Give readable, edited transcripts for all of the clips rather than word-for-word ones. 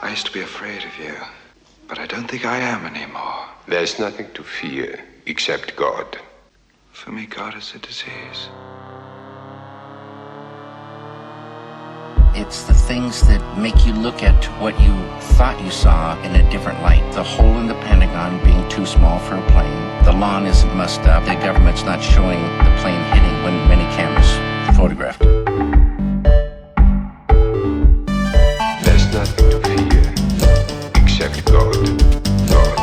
I used to be afraid of you, but I don't think I am anymore. There's nothing to fear except God. For me, God is a disease. It's the things that make you look at what you thought you saw in a different light. The hole in the Pentagon being too small for a plane. The lawn isn't mussed up. The government's not showing the plane hitting when many cameras photographed it. There's nothing to fear except God. God.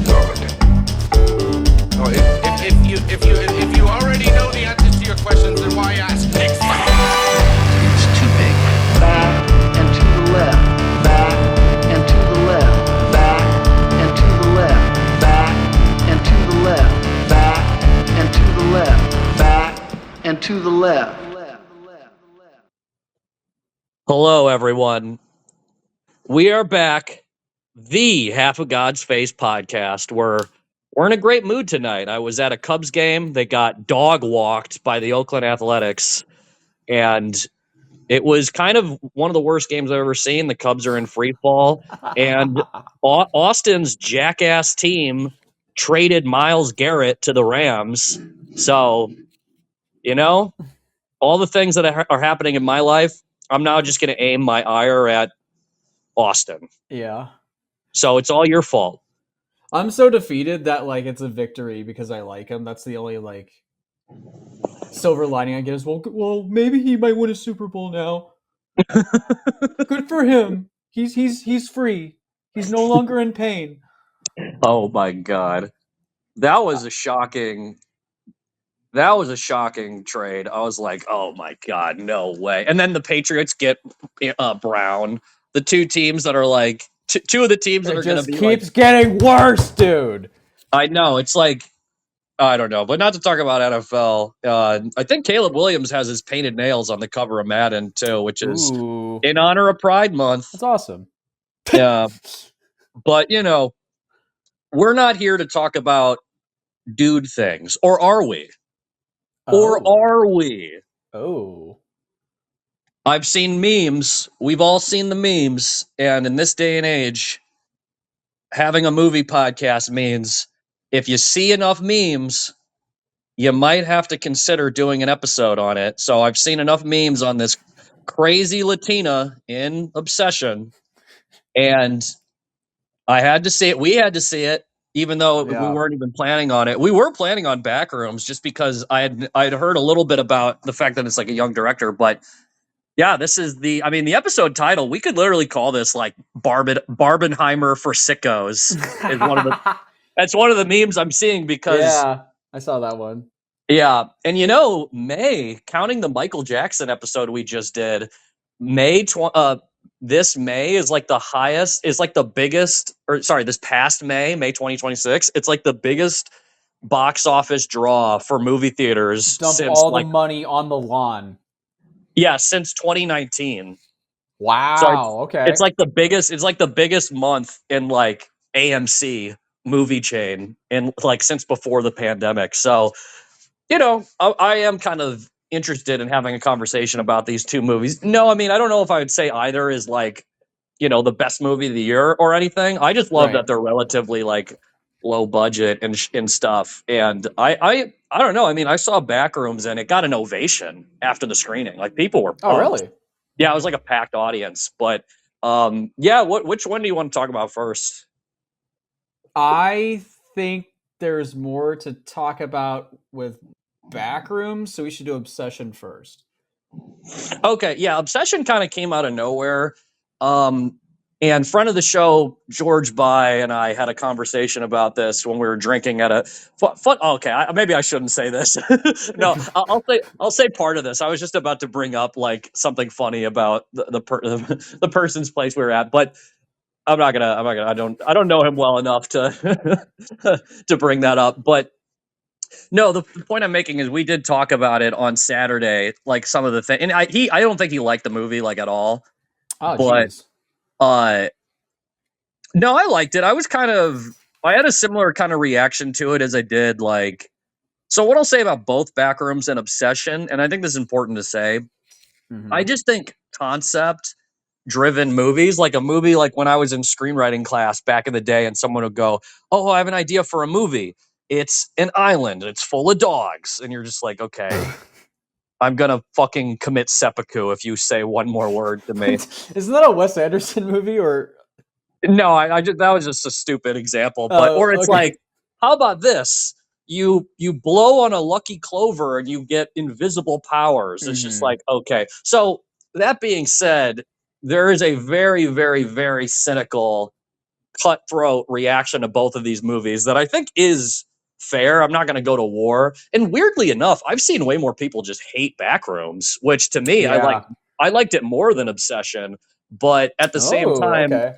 God. Oh, if you already know the answers to your questions, then why ask? It's too big. Back and to the left, back and to the left, back and to the left, back and to the left, back and to the left, back and to the left. Hello, everyone. We are back, the Half of God's Face podcast. We're in a great mood tonight. I was at a Cubs game. They got dog walked by the Oakland Athletics, and it was kind of one of the worst games I've ever seen. The Cubs are in free fall, and Austin's jackass team traded Myles Garrett to the Rams. So, all the things that are happening in my life, I'm now just going to aim my ire at Austin. Yeah. So it's all your fault. I'm so defeated that it's a victory because I like him. That's the only silver lining I get is well maybe he might win a Super Bowl now. Good for him. He's free. He's no longer in pain. Oh my God. That was a shocking trade. I was like, oh my God, no way. And then the Patriots get Brown. The two teams that are two of the teams that are going to be keeps getting worse, dude. I know. It's I don't know, but not to talk about NFL. I think Caleb Williams has his painted nails on the cover of Madden too, which is in honor of Pride Month. That's awesome. Yeah. But, we're not here to talk about dude things. Or are we? Or are we? Oh. I've seen memes. We've all seen the memes. And in this day and age, having a movie podcast means if you see enough memes, you might have to consider doing an episode on it. So I've seen enough memes on this crazy Latina in Obsession. And I had to see it. We had to see it, even though we weren't even planning on it. We were planning on Backrooms just because I'd heard a little bit about the fact that it's a young director. But yeah, this is the episode title. We could literally call this Barbenheimer for sickos. That's one of the memes I'm seeing because yeah, I saw that one. Yeah, and May, counting the Michael Jackson episode we just did, this May is the highest, is the biggest, this past May 2026, it's the biggest box office draw for movie theaters Dump since all the money on the lawn. Yeah, since 2019. Wow. So okay. It's the biggest month in AMC movie chain in since before the pandemic. So, I am kind of interested in having a conversation about these two movies. No, I don't know if I would say either is the best movie of the year or anything. I just love that they're relatively low budget and stuff. And I don't know. I saw Backrooms and it got an ovation after the screening. People were pumped. Oh, really? Yeah, it was a packed audience. But which one do you want to talk about first? I think there's more to talk about with Backrooms, so we should do Obsession first. Okay, yeah, Obsession kind of came out of nowhere. And friend of the show, George By, and I had a conversation about this when we were drinking at a fun. Okay, maybe I shouldn't say this. No, I'll say part of this. I was just about to bring up something funny about the person's place we were at, but I'm not gonna. I don't know him well enough to to bring that up. But no, the point I'm making is we did talk about it on Saturday, some of the things, and I don't think he liked the movie at all. Oh, but geez. No, I liked it. I had a similar kind of reaction to it as I did so what I'll say about both Backrooms and Obsession, and I think this is important to say, I just think concept driven movies, like a movie like when I was in screenwriting class back in the day and someone would go, "Oh, I have an idea for a movie. It's an island, it's full of dogs." And you're just like, "Okay, I'm going to fucking commit seppuku if you say one more word to me." Isn't that a Wes Anderson movie or? No, I just that was just a stupid example, but or Oh, it's okay. like, how about this? You blow on a lucky clover and you get invisible powers. It's just Mhm. like, okay. So that being said, there is a very, very, very cynical, cutthroat reaction to both of these movies that I think is fair. I'm not going to go to war. And weirdly enough, I've seen way more people just hate Backrooms, which to me, Yeah. I liked it more than Obsession. But at the same Oh, time, okay.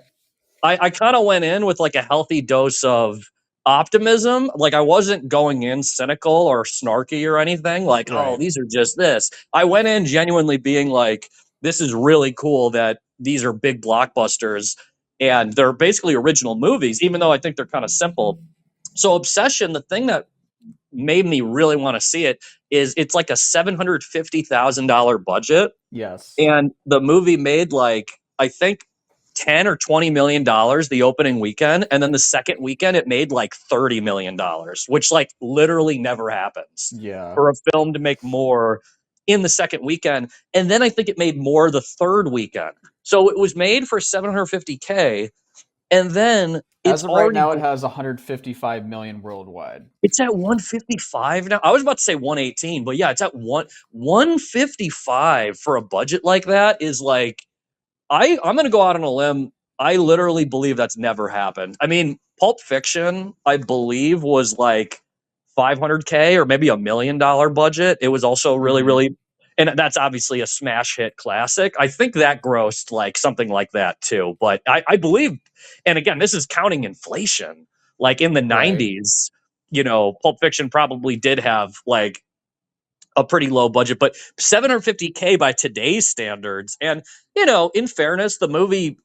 I kind of went in with like a healthy dose of optimism. Like I wasn't going in cynical or snarky or anything. Like, oh, Right. these are just this. I went in genuinely being like, this is really cool that these are big blockbusters and they're basically original movies, even though I think they're kind of simple. So Obsession, the thing that made me really want to see it is it's like a $750,000 budget Yes. and the movie made like I think 10 or 20 million dollars the opening weekend, and then the second weekend it made like 30 million dollars, which like literally never happens Yeah. for a film to make more in the second weekend. And then I think it made more the third weekend. So it was made for 750K, and then it's As of right already now, it has 155 million worldwide. it's at 155 now. I was about to say 118, but yeah, it's at 155 for a budget like that is like I'm going to go out on a limb. I literally believe that's never happened. I mean, Pulp Fiction, I believe, was like 500K or maybe $1 million budget. It was also really, Mhm. really, and that's obviously a smash hit classic. I think that grossed like something like that too. But I believe, and again, this is counting inflation. Like in the Right. 90s, Pulp Fiction probably did have like a pretty low budget, but 750K by today's standards. And, in fairness, the movie,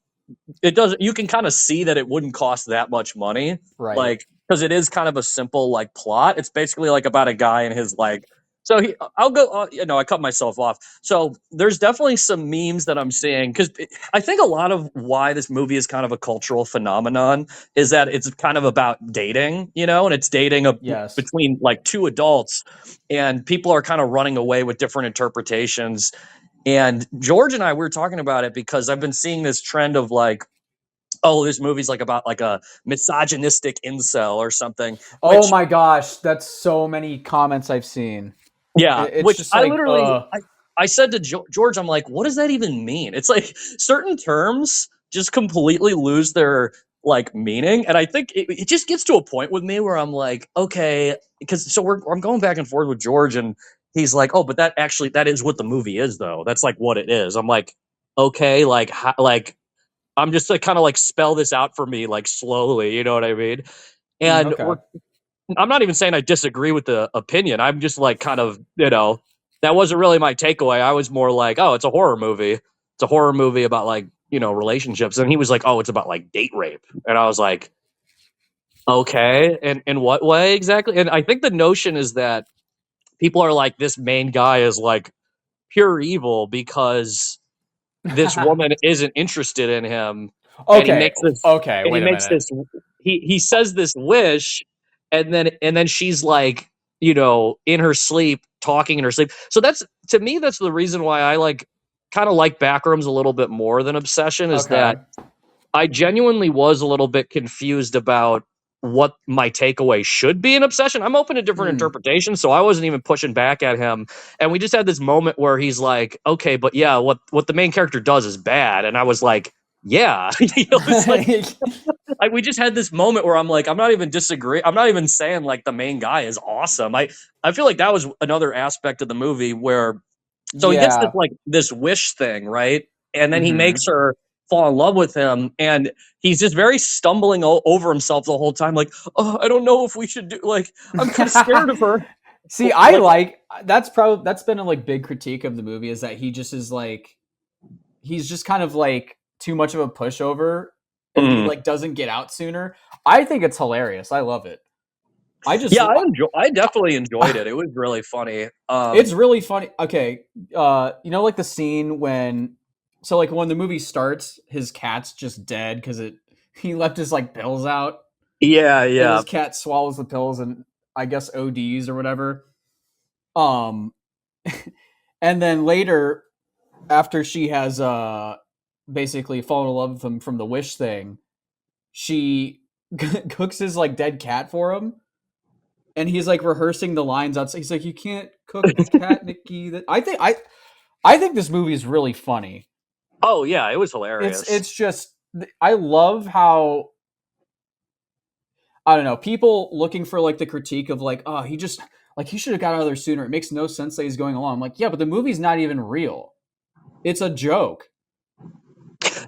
it doesn't, you can kind of see that it wouldn't cost that much money. Right. Like, because it is kind of a simple, like, plot. It's basically like about a guy and his, like, so I'll go, I cut myself off. So there's definitely some memes that I'm seeing because I think a lot of why this movie is kind of a cultural phenomenon is that it's kind of about dating, and it's dating Yes. between like two adults, and people are kind of running away with different interpretations. And George and I, we were talking about it because I've been seeing this trend of like, oh, this movie's like about like a misogynistic incel or something, Oh which my gosh, that's so many comments I've seen. yeah, It's which just I like, literally I said to George, I'm like, what does that even mean? It's like certain terms just completely lose their like meaning, and I think it just gets to a point with me where I'm like, okay, because I'm going back and forth with George, and he's like, oh, but that is what the movie is, though. That's like what it is. I'm like, okay, like like I'm just like kind of like spell this out for me like slowly, you know what I mean? And okay. I'm not even saying I disagree with the opinion. I'm just like kind of, that wasn't really my takeaway. I was more like, oh, it's a horror movie. It's a horror movie about like, relationships. And he was like, oh, it's about like date rape. And I was like, okay. And in what way exactly? And I think the notion is that people are like, this main guy is like pure evil because this woman isn't interested in him, and Okay. Okay. he Wait a makes minute. this he says this wish, and then she's like, in her sleep, talking in her sleep. So that's, to me, that's the reason why I like kind of like Backrooms a little bit more than Obsession, is Okay. that I genuinely was a little bit confused about what my takeaway should be in Obsession. I'm open to different Hmm. interpretations, so I wasn't even pushing back at him. And we just had this moment where he's like, "Okay, but yeah, what the main character does is bad." And I was like, "Yeah," it's like we just had this moment where I'm like, I'm not even disagree. I'm not even saying like the main guy is awesome. I feel like that was another aspect of the movie where so he gets this Yeah. like this wish thing, right? And then he Hmm. makes her fall in love with him, and he's just very stumbling over himself the whole time, like, oh, I don't know if we should do, like, I'm kind of scared of her. See, I Like, like that's been a like big critique of the movie is that he just is like he's just kind of like too much of a pushover and he mm. like doesn't get out sooner. I think it's hilarious. I love it. I just Yeah, I definitely enjoyed it. It was really funny. it's really funny. Okay, like the scene when So like when the movie starts, his cat's just dead because he left his like pills out, Yeah, and yeah. his cat swallows the pills and I guess ODs or whatever. Um, and then later, after she has basically fallen in love with him from the wish thing, she cooks his like dead cat for him, and he's like rehearsing the lines outside. He's like, "You can't cook the cat, Nikki." That I think this movie is really funny. Oh yeah, it was It's hilarious. it's just I love how I don't know people looking for like the critique of like oh he just like he should have got out of there sooner. It makes no sense that he's going along. I'm like yeah, but the movie's not even real. It's a joke.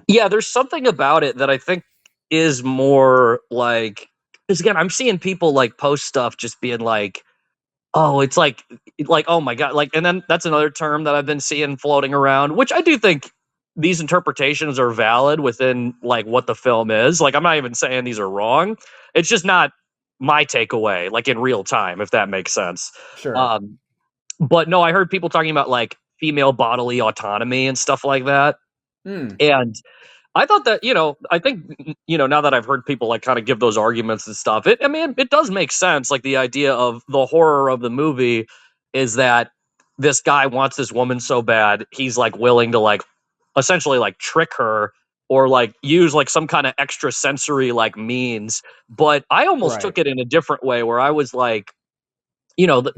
Yeah, there's something about it that I think is more like, because again, I'm seeing people like post stuff just being like, oh, it's like oh my god, like, and then that's another term that I've been seeing floating around, which I do think these interpretations are valid within like what the film is. Like, I'm not even saying these are wrong. It's just not my takeaway, like in real time, if that makes sense. Sure. Um, but no, I heard people talking about like female bodily autonomy and stuff like that, Hmm. and I thought that, I think, now that I've heard people like kind of give those arguments and stuff, I mean, it does make sense. Like the idea of the horror of the movie is that this guy wants this woman so bad, he's like willing to like essentially like trick her or like use like some kind of extra sensory like means. But I almost Right. took it in a different way where I was like,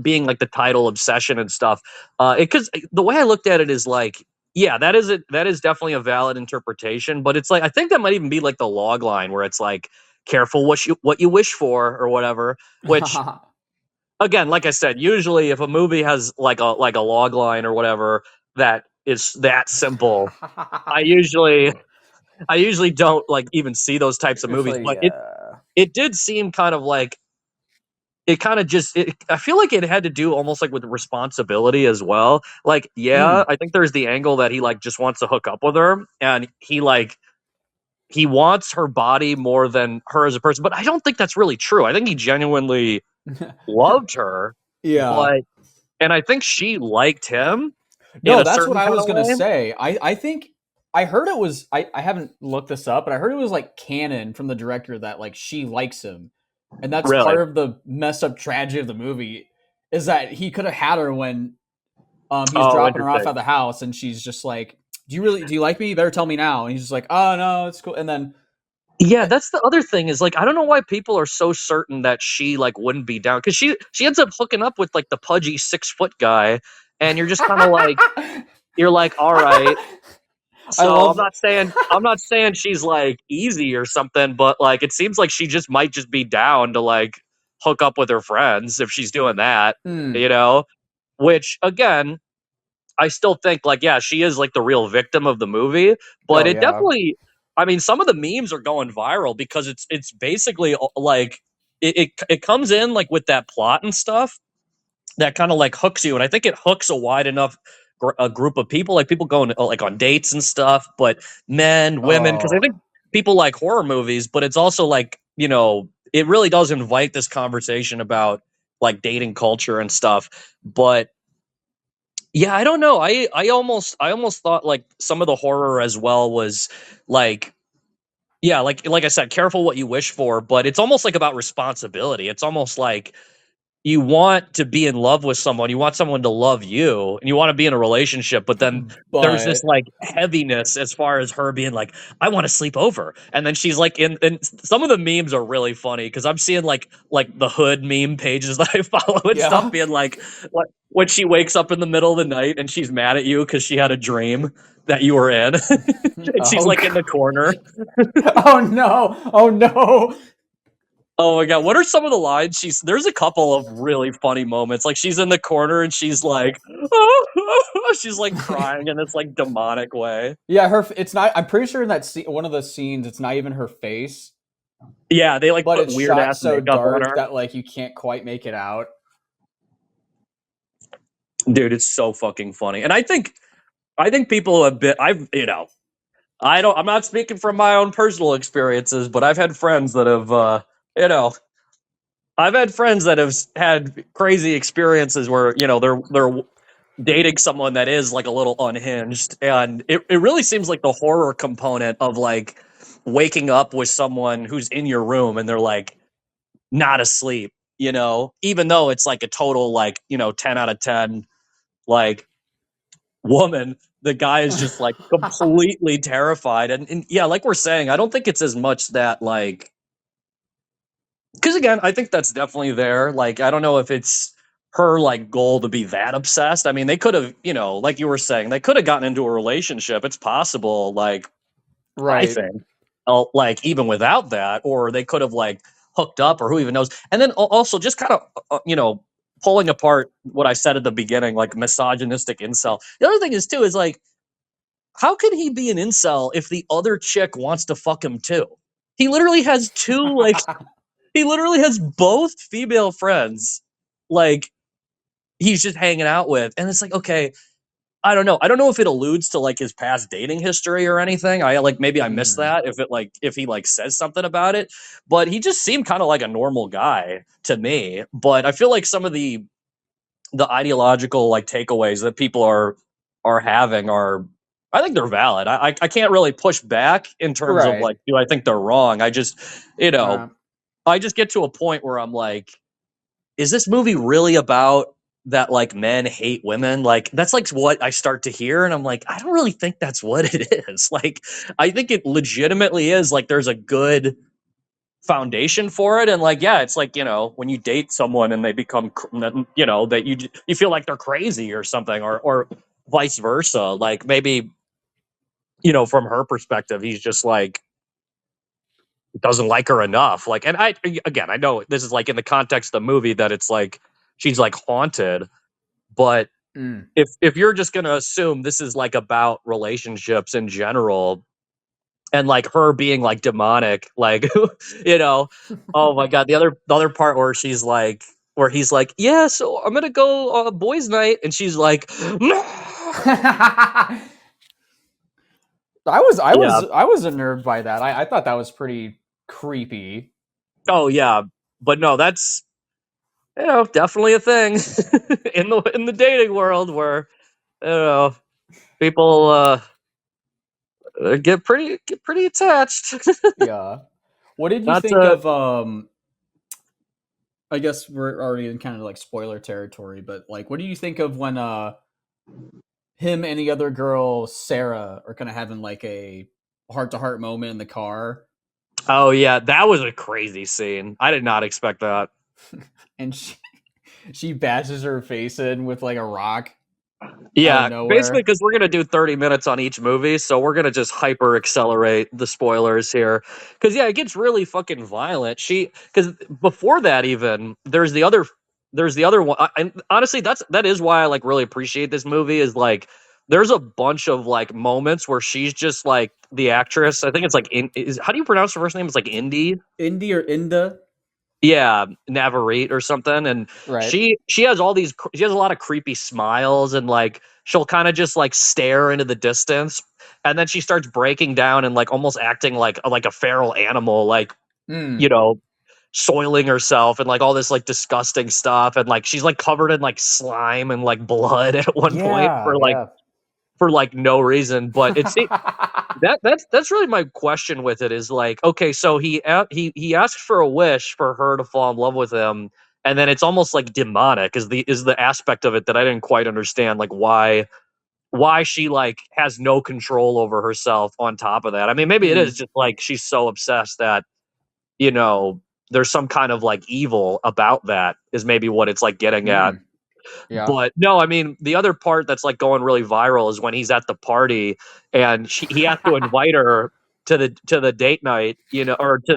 being like the title obsession and stuff. Because the way I looked at it is like, yeah, that is definitely a valid interpretation. But it's like I think that might even be like the log line where it's like, careful what you wish for or whatever. Which again, like I said, usually if a movie has like a log line or whatever that is that simple, I usually I usually don't like even see those types of movies. Usually, But it yeah. it did seem kind of like it kind of just I feel like it had to do almost like with responsibility as well. Like, yeah, Mm. I think there's the angle that he like just wants to hook up with her and he wants her body more than her as a person, but I don't think that's really true. I think he genuinely loved her, Yeah. but and I think she liked him in No, a that's what certain I kind was of gonna way. say. I think I heard it was I haven't looked this up, but I heard it was like canon from the director that like she likes him. And that's Really? part of the messed up tragedy of the movie is that he could have had her when he's Oh, dropping her off interesting. at the house and she's just like, do you like me? You better tell me now. And he's just like, "Oh no, it's cool." And then Yeah, that's the other thing is like I don't know why people are so certain that she like wouldn't be down because she ends up hooking up with like the pudgy 6 foot guy, and you're just kind of like you're like all right. I So love I'm not saying she's like easy or something, but like it seems like she just might just be down to like hook up with her friends if she's doing that, Hmm. you know. Which again, I still think like yeah, she is like the real victim of the movie, but Oh it yeah. definitely I mean some of the memes are going viral because it's basically like it comes in like with that plot and stuff that kind of like hooks you and I think it hooks a wide enough a group of people like people going like on dates and stuff, but men, women because I Oh. think people like horror movies, but it's also like, it really does invite this conversation about like dating culture and stuff. But yeah, I don't know. I almost thought like some of the horror as well was like yeah, like I said, careful what you wish for, but it's almost like about responsibility. It's almost like you want to be in love with someone, you want someone to love you, and you want to be in a relationship, but then there's this But like heaviness as far as her being like, I want to sleep over. And then she's like in and some of the memes are really funny because I'm seeing like the hood meme pages that I follow and stuff yeah. being like what when she wakes up in the middle of the night and she's mad at you because she had a dream that you were in. And she's Oh like in the god. corner. Oh no. Oh no. Oh my god, what are some of the lines? There's a couple of really funny moments. Like she's in the corner and she's like she's like crying in this like demonic way. Yeah, it's not. I'm pretty sure in that scene, one of the scenes, it's not even her face, Yeah, they like but put it's weird shot ass so makeup on dark her. that like you can't quite make it out. Dude, it's so fucking funny. And I think people have been I've I'm not speaking from my own personal experiences, but I've had friends that have you know, I've had friends that have had crazy experiences where, they're dating someone that is like a little unhinged, and it really seems like the horror component of like waking up with someone who's in your room and they're like not asleep, you know, even though it's like a total like, you know, 10 out of 10 like woman, the guy is just like completely terrified. And yeah, like we're saying, I don't think it's as much that like, because again, I think that's definitely there. Like, I don't know if it's her like goal to be that obsessed. I mean, they could have, you know, like you were saying, they could have gotten into a relationship. It's possible, like, I Right. think, like even without that, or they could have like hooked up, or who even knows. And then also just kind of, you know, pulling apart what I said at the beginning, like misogynistic incel. The other thing is too is like, how can he be an incel if the other chick wants to fuck him too? He literally has two like he literally has both female friends, like he's just hanging out with, and it's like, okay, I don't know. I don't know if it alludes to like his past dating history or anything. I like maybe I missed Mhm. that if he like says something about it, but he just seemed kind of like a normal guy to me. But I feel like some of the ideological like takeaways that people are having are, I think they're valid. I can't really push back in terms of Right. like, do I think they're wrong? I just, you know, Uh, I just get to a point where I'm like, is this movie really about that like men hate women? Like that's like what I start to hear, and I'm like, I don't really think that's what it is. Like I think it legitimately is like there's a good foundation for it, and like yeah, it's like, you know, when you date someone and they become you know, that you feel like they're crazy or something, or vice versa. Like maybe, you know, from her perspective, he's just like doesn't like her enough. Like, and I again, I know this is like in the context of the movie that it's like she's like haunted, but mm. if you're just gonna assume this is like about relationships in general and like her being like demonic, like you know, oh my god, the other part where she's like where he's like, yeah, so I'm gonna go on a boys' night, and she's like, no. Yeah. I was unnerved by that. I thought that was pretty creepy. Oh yeah. But no, that's, you know, definitely a thing in the dating world where, you know, people get pretty attached. Yeah. What did you Not think to of I guess we're already in kind of like spoiler territory, but like what do you think of when him and the other girl Sarah are kind of having like a heart to heart moment in the car, Oh yeah, that was a crazy scene. I did not expect that. and she bashes her face in with like a rock out of Yeah, basically nowhere. because we're gonna do 30 minutes on each movie, so we're gonna just hyper accelerate the spoilers here. Because yeah, it gets really fucking violent. Because before that even there's the other one. And honestly, that is why I like really appreciate this movie. Is like there's a bunch of like moments where she's just like the actress. I think it's like how do you pronounce her first name? It's like Indy. Indy or Inda, Yeah, Navarrete or something, and right? she has all these she has a lot of creepy smiles, and like she'll kind of just like stare into the distance, and then she starts breaking down and like almost acting like a feral animal, like, Mm. you know, soiling herself and like all this like disgusting stuff, and like she's like covered in like slime and like blood at one point Yeah, yeah. for like no reason, but it's that's really my question with it is like, okay, so he asked for a wish for her to fall in love with him, and then it's almost like demonic is the aspect of it that I didn't quite understand, like why she like has no control over herself on top of that. I mean, maybe it is Mm. just like she's so obsessed that, you know, there's some kind of like evil about that is maybe what it's like getting at. Mm. Yeah. But no, I mean, the other part that's like going really viral is when he's at the party and he has to invite her to the date night, you know, or to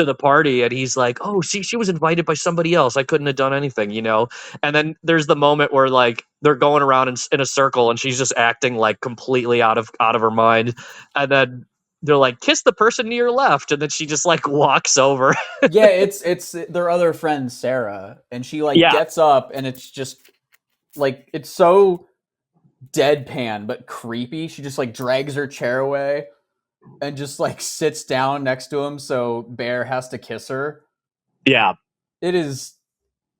the party, and he's like, "Oh, she was invited by somebody else. I couldn't have done anything, you know." And then there's the moment where like they're going around in a circle, and she's just acting like completely out of her mind, and then they're like, "Kiss the person to your left," and then she just like walks over. Yeah, it's their other friend Sarah, and she like Yeah, gets up, and it's just like it's so deadpan but creepy. She just like drags her chair away and just like sits down next to him, so Bear has to kiss her. yeah. It is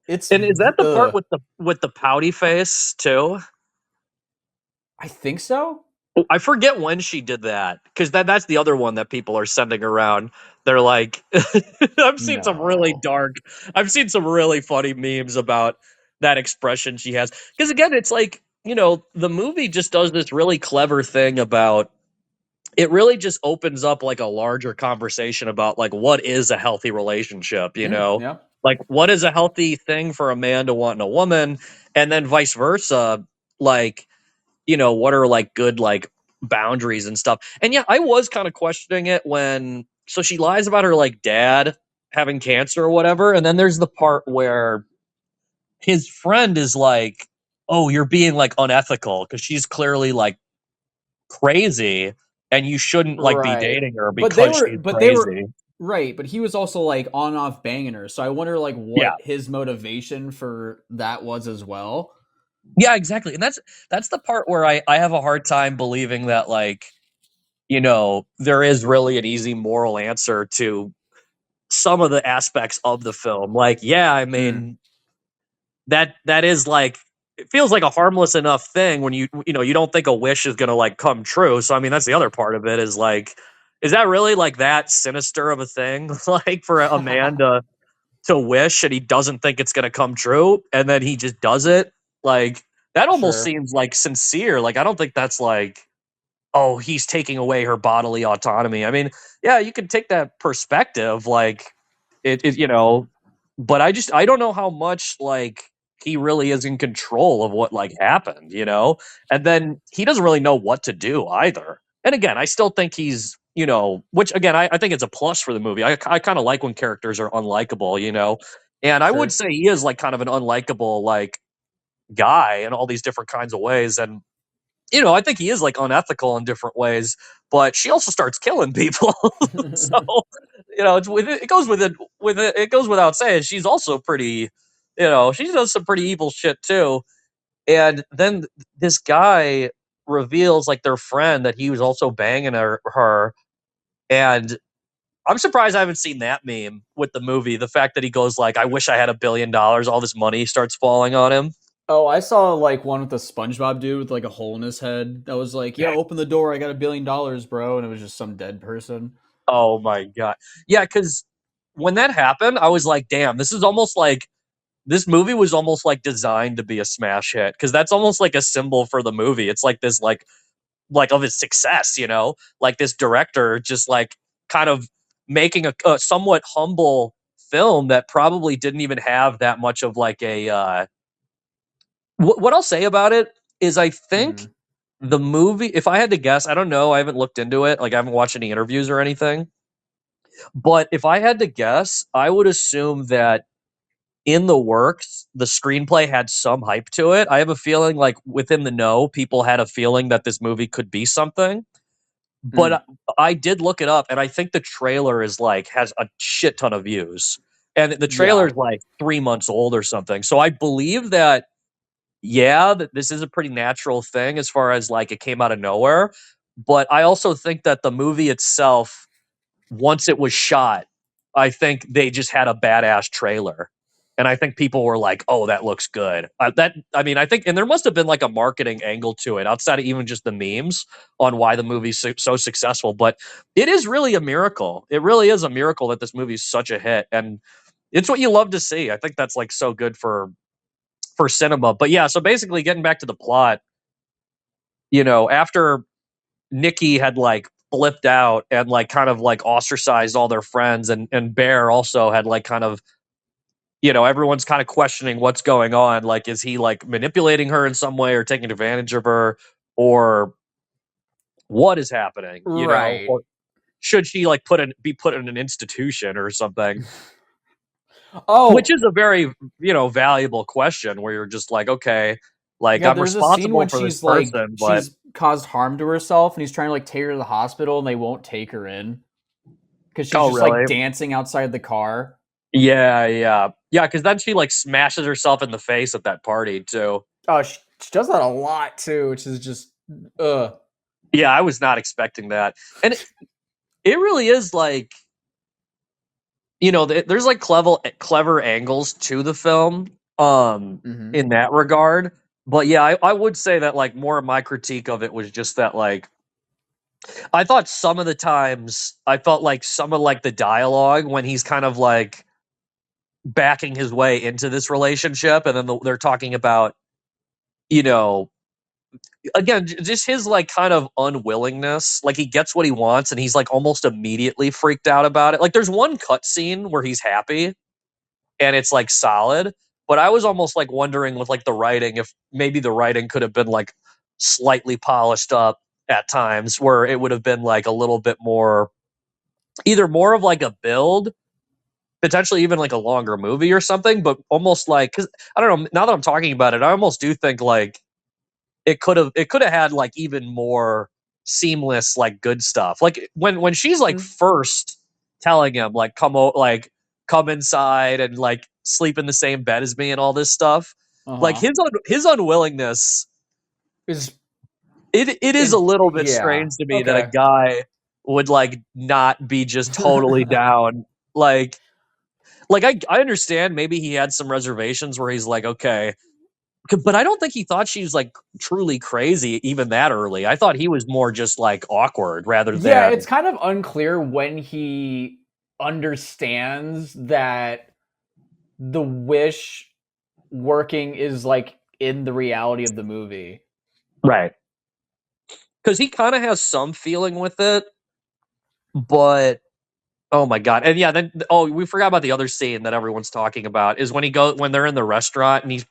It's And is that the part ugh. with the pouty face too? I think so. I forget when she did that because that's the other one that people are sending around. They're like, I've seen some really No. dark, I've seen some really funny memes about that expression she has. Because again, it's like, the movie just does this really clever thing about it really just opens up like a larger conversation about like what is a healthy relationship, Yeah. like what is a healthy thing for a man to want in a woman, and then vice versa, like what are like good like boundaries and stuff. And yeah, I was kind of questioning it when so she lies about her like dad having cancer or whatever, and then there's the part where his friend is like, "Oh, you're being like unethical because she's clearly like crazy and you shouldn't like be Right. dating her But they because were she's but they were crazy." right, but he was also like on and off banging her. So I wonder like Yeah. what his motivation for that was as well. Yeah, exactly. And that's the part where I have a hard time believing that like, there is really an easy moral answer to some of the aspects of the film. Like, yeah, I Mm, mean, that is like it feels like a harmless enough thing when you don't think a wish is gonna like come true. So I mean, that's the other part of it is like, is that really like that sinister of a thing? Like for a man to wish and he doesn't think it's gonna come true and then he just does it? Like that almost sure. seems like sincere. Like I don't think that's like, oh, he's taking away her bodily autonomy. I mean, yeah, you can take that perspective, like it, but I don't know how much like he really is in control of what like happened. And then he doesn't really know what to do either. And again, I still think he's, which again, I think it's a plus for the movie. I kind of like when characters are unlikable. And I would Sure. say he is like kind of an unlikable like guy in all these different kinds of ways. And I think he is like unethical in different ways, but she also starts killing people. So, it goes it goes without saying she's also pretty, she does some pretty evil shit too. And then this guy reveals like their friend that he was also banging her, and I'm surprised I haven't seen that meme with the movie. The fact that he goes like, "I wish I had $1 billion," all this money starts falling on him. Oh, I saw like one with the SpongeBob dude with like a hole in his head that was like, "Yeah, open the door. I got $1 billion, bro," and it was just some dead person. Oh my god. Yeah, because when that happened, I was like, damn, this is almost like this movie was almost like designed to be a smash hit. Cause that's almost like a symbol for the movie. It's like this like of its success. Like this director just like kind of making a somewhat humble film that probably didn't even have that much of like a what I'll say about it is I think Hmm. the movie, if I had to guess, I don't know, I haven't looked into it, like I haven't watched any interviews or anything. But if I had to guess, I would assume that in the works, the screenplay had some hype to it. I have a feeling like within the know, people had a feeling that this movie could be something. But Mm, I did look it up, and I think the trailer is like has a shit ton of views, and the trailer yeah. is like 3 months old or something. So I believe that yeah, that this is a pretty natural thing as far as like it came out of nowhere. But I also think that the movie itself, once it was shot, I think they just had a badass trailer. And I think people were like, "Oh, that looks good." I mean, I think, and there must have been like a marketing angle to it outside of even just the memes on why the movie's so successful. But it is really a miracle. It really is a miracle that this movie's such a hit, and it's what you love to see. I think that's like so good for cinema. But yeah, so basically, getting back to the plot, after Nikki had like flipped out and like kind of like ostracized all their friends, and Bear also had like kind of, everyone's kind of questioning what's going on. Like, is he like manipulating her in some way or taking advantage of her, or what is happening? Right. Or should she like be put in an institution or something? Which Oh, is a very valuable question where you're just like, okay, like yeah. I'm There's a scene responsible when for this she's like person, but she's caused harm to herself, and he's trying to like take her to the hospital, and they won't take her in because she's oh just like really? dancing outside the car. Yeah, yeah. Yeah, because then she, like, smashes herself in the face at that party, too. Oh, she does that a lot too, which is just Yeah, I was not expecting that. And it really is, like, there's, like, clever angles to the film. in that regard. But yeah, I would say that like more of my critique of it was just that like I thought some of the times I felt like some of like the dialogue when he's kind of like backing his way into this relationship, and then they're talking about, you know, again, just his like kind of unwillingness. Like he gets what he wants, and he's like almost immediately freaked out about it. Like there's one cut scene where he's happy, and it's like solid. But I was almost like wondering with like the writing if maybe the writing could have been like slightly polished up at times, where it would have been like a little bit more, either more of like a build, potentially even like a longer movie or something, but almost like, because I don't know, now that I'm talking about it, I almost do think like it could have had like even more seamless like good stuff. Like when she's like first telling him like like come inside and like sleep in the same bed as me and all this stuff. Like his unwillingness, Is it is a little bit strange to me that a guy would like not be just totally down. Like I understand maybe he had some reservations where he's like, okay, but I don't think he thought she was like truly crazy even that early. I thought he was more just like awkward rather than. it's kind of unclear when he understands that the wish working is like in the reality of the movie. Right. Because he kind of has some feeling with it, but oh my god. And yeah, then we forgot about the other scene that everyone's talking about is when they're in the restaurant and he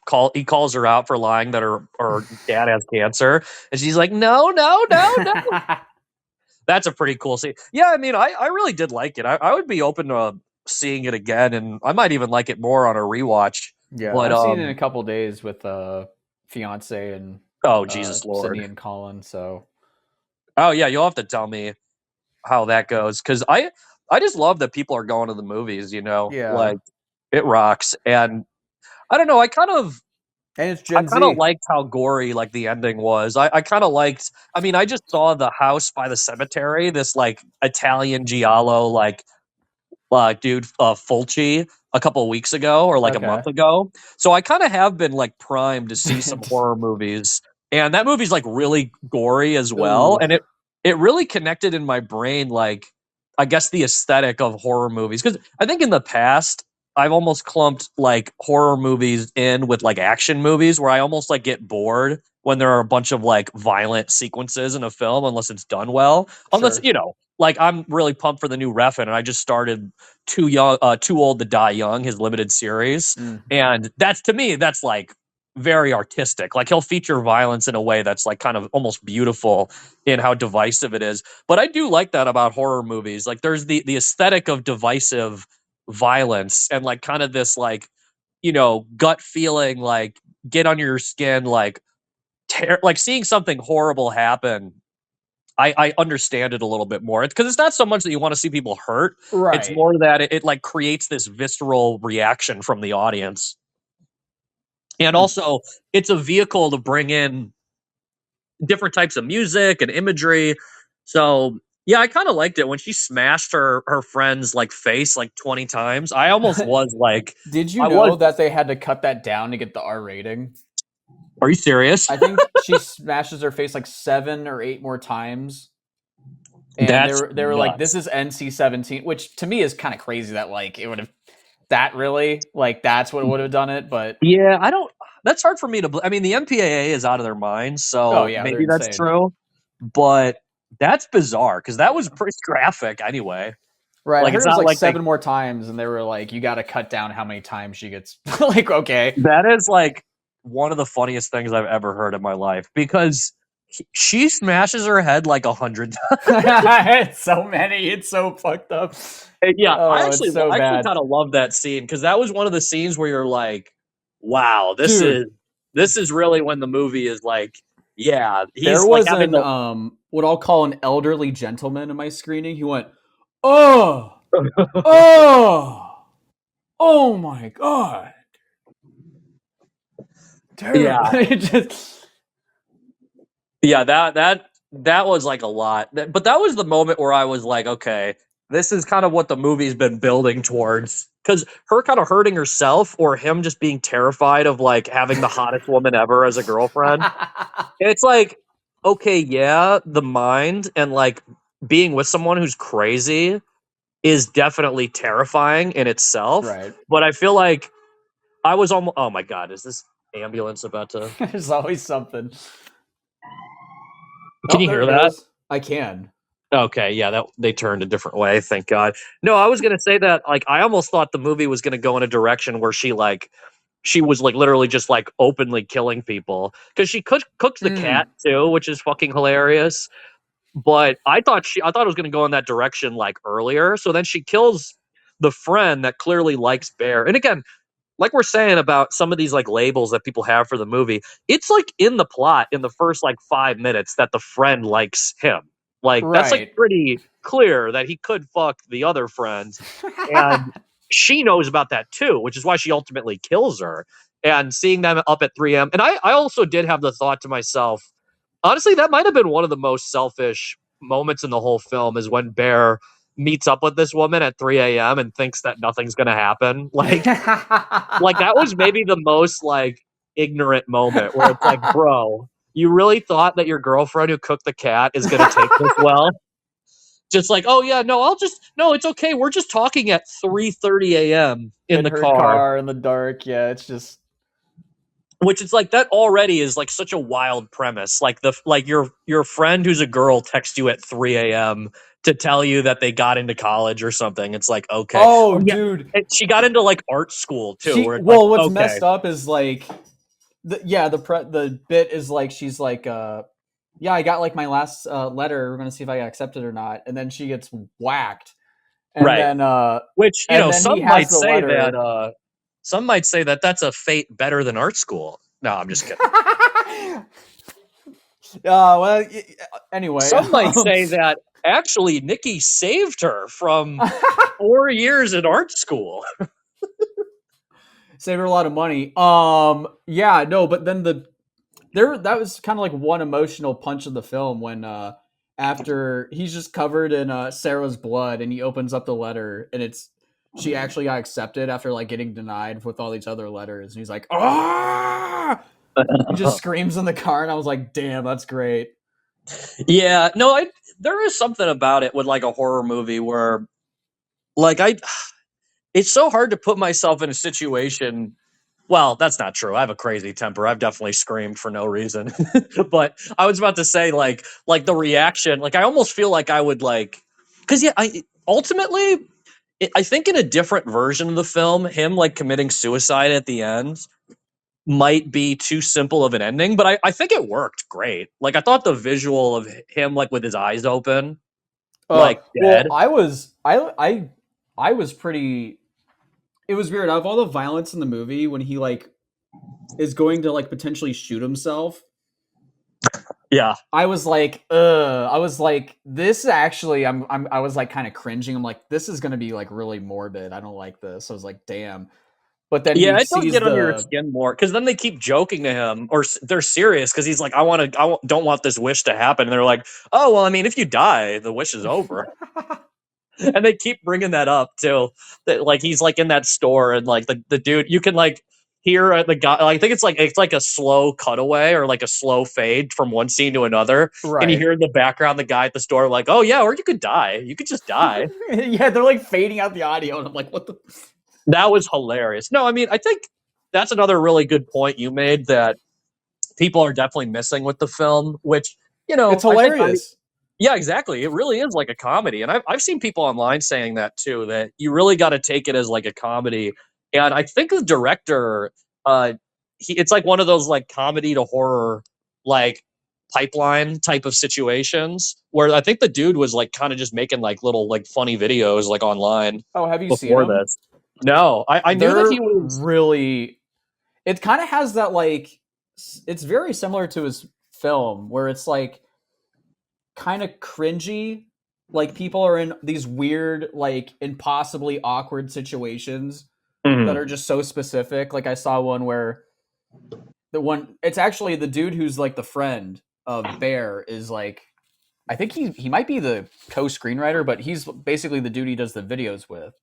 calls her out for lying that her dad has cancer, and she's like, no, no, no, no. That's a pretty cool scene. Yeah, I mean, I really did like it. I would be open to seeing it again, and I might even like it more on a rewatch. Yeah, But I've seen it in a couple days with fiance and oh Jesus Lord, Sydney and Colin. So oh yeah, you'll have to tell me how that goes, because I just love that people are going to the movies. Yeah. Like it rocks, and I don't know. And it's I Gen kind of Z. liked how gory like the ending was. I kind of liked. I mean, I just saw The House by the Cemetery, this like Italian giallo like dude Fulci a couple of weeks ago or like a Okay. month ago. So I kind of have been like primed to see some horror movies, and that movie's like really gory as well, Ooh. and it really connected in my brain, like I guess the aesthetic of horror movies, because I think in the past I've almost clumped like horror movies in with like action movies, where I almost like get bored when there are a bunch of like violent sequences in a film unless it's done well. Unless, Sure. like I'm really pumped for the new Refn, and I just started Too Old to Die Young, his limited series. And that's, to me, that's like very artistic. Like he'll feature violence in a way that's like kind of almost beautiful in how divisive it is. But I do like that about horror movies. Like there's the aesthetic of divisive violence, and like kind of this like, gut feeling, like get under your skin, like like seeing something horrible happen. I understand it a little bit more. It's because it's not so much that you want to see people hurt. It's Right. more that it like creates this visceral reaction from the audience. And also, it's a vehicle to bring in different types of music and imagery. So, yeah, I kind of liked it when she smashed her friend's like face like 20 times. I almost was like, Did you I was. know that they had to cut that down to get the R rating? Are you serious? I think she smashes her face like 7 or 8 more times. And That's they were like, nuts. this is NC-17, which to me is kind of crazy that like it would have that really like that's what would have done it. But Yeah, I don't. That's hard for me to. I mean, the MPAA is out of their minds, oh so yeah, they're maybe that's insane. true. But that's bizarre because that was pretty graphic anyway. Right, I Like heard it's it was not like like 7 more times, and they were like, you got to cut down how many times she gets. Like, okay, that is like one of the funniest things I've ever heard in my life, because she smashes her head like 100 times. it's so many. It's so fucked up. Yeah, I Oh, actually it's so bad, kind of love that scene, because that was one of the scenes where you're like, wow, dude. this is really when the movie is like, yeah, There he's like was having an what I'll call an elderly gentleman in my screening. He went, "Oh, oh, oh my god, terrible!" yeah. It just Yeah, that was like a lot. But that was the moment where I was like, okay, this is kind of what the movie's been building towards, because her kind of hurting herself or him just being terrified of like having the hottest woman ever as a girlfriend. It's like, okay, yeah, the mind and like being with someone who's crazy is definitely terrifying in itself. Right. But I feel like I was almost, oh my God, is this ambulance about to, There's always something. can you there hear it that? goes. I can. Okay, yeah, that they turned a different way, thank God. No, I was gonna say that like I almost thought the movie was gonna go in a direction where she was like literally just like openly killing people because she cooked the cat too, which is fucking hilarious. But I thought it was gonna go in that direction like earlier. So then she kills the friend that clearly likes Bear. And again, like we're saying about some of these like labels that people have for the movie, it's like in the plot in the first like 5 minutes that the friend likes him. Like that's like Right. pretty clear that he could fuck the other friend, and she knows about that too, which is why she ultimately kills her. And seeing them up at 3 a.m. And I also did have the thought to myself, honestly, that might have been one of the most selfish moments in the whole film is when Bear meets up with this woman at 3 a.m. and thinks that nothing's gonna happen. Like that was maybe the most like ignorant moment where it's like, bro, you really thought that your girlfriend who cooked the cat is gonna take this well? Just like, oh yeah, no, no, it's okay. We're just talking at 3:30 a.m. in the her car. in the dark. Yeah, it's just Which is like that already is like such a wild premise. Like your friend who's a girl texts you at 3 a.m. to tell you that they got into college or something. It's like, okay. oh, Yeah, dude. and she got into like art school too, where it's Well, like, what's okay. messed up is like, the bit is like she's like, yeah, I got like my last letter. We're gonna see if I got accepted or not, and then she gets whacked, and Right. then Which, you and know, then some he has might the say letter. that some might say that that's a fate better than art school. No, I'm just kidding. Well, anyway, Some might say that actually Nikki saved her from 4 years in art school. save her a lot of money. Yeah, no, but then that was kind of like one emotional punch of the film when after he's just covered in Sarah's blood and he opens up the letter and she actually got accepted after like getting denied with all these other letters, and he's like, ah, he just screams in the car, and I was like, damn, that's great. Yeah, no, there is something about it with like a horror movie where like it's so hard to put myself in a situation. Well, that's not true. I have a crazy temper. I've definitely screamed for no reason. But I was about to say like the reaction, like I almost feel like I would like cuz yeah, I think in a different version of the film, him like committing suicide at the end might be too simple of an ending, but I think it worked great. Like I thought the visual of him like with his eyes open, like Well, dead. I was pretty. It was weird. Out of all the violence in the movie, when he like is going to like potentially shoot himself, Yeah. I was like, ugh. I was like, this actually, I was like kind of cringing. I'm like, this is gonna be like really morbid. I don't like this. I was like, damn. But then Yeah, he it does sees get under your the skin more because then they keep joking to him, or they're serious because he's like, don't want this wish to happen." And they're like, "Oh, well, I mean, if you die, the wish is over." And they keep bringing that up too. That like he's like in that store and like the dude, you can like hear the guy. I think it's like a slow cutaway or like a slow fade from one scene to another, and you right. hear in the background the guy at the store like, "Oh yeah, or you could die. You could just die." Yeah, they're like fading out the audio, and I'm like, what the? That was hilarious. No, I mean, I think that's another really good point you made that people are definitely missing with the film, which, you It's know, hilarious. yeah, exactly. It really is like a comedy. And I've seen people online saying that too, that you really got to take it as like a comedy. And I think the director, uh, it's like one of those like comedy to horror, like pipeline type of situations where I think the dude was like kind of just making like little like funny videos like online Oh, have you seen before them? this. No, I knew that They're he was. really. It kind of has that like. It's very similar to his film, where it's like kind of cringy. Like people are in these weird, like impossibly awkward situations that Mhm. are just so specific. Like I saw one where it's actually the dude who's like the friend of Bear is like, I think he might be the co-screenwriter, but he's basically the dude he does the videos with.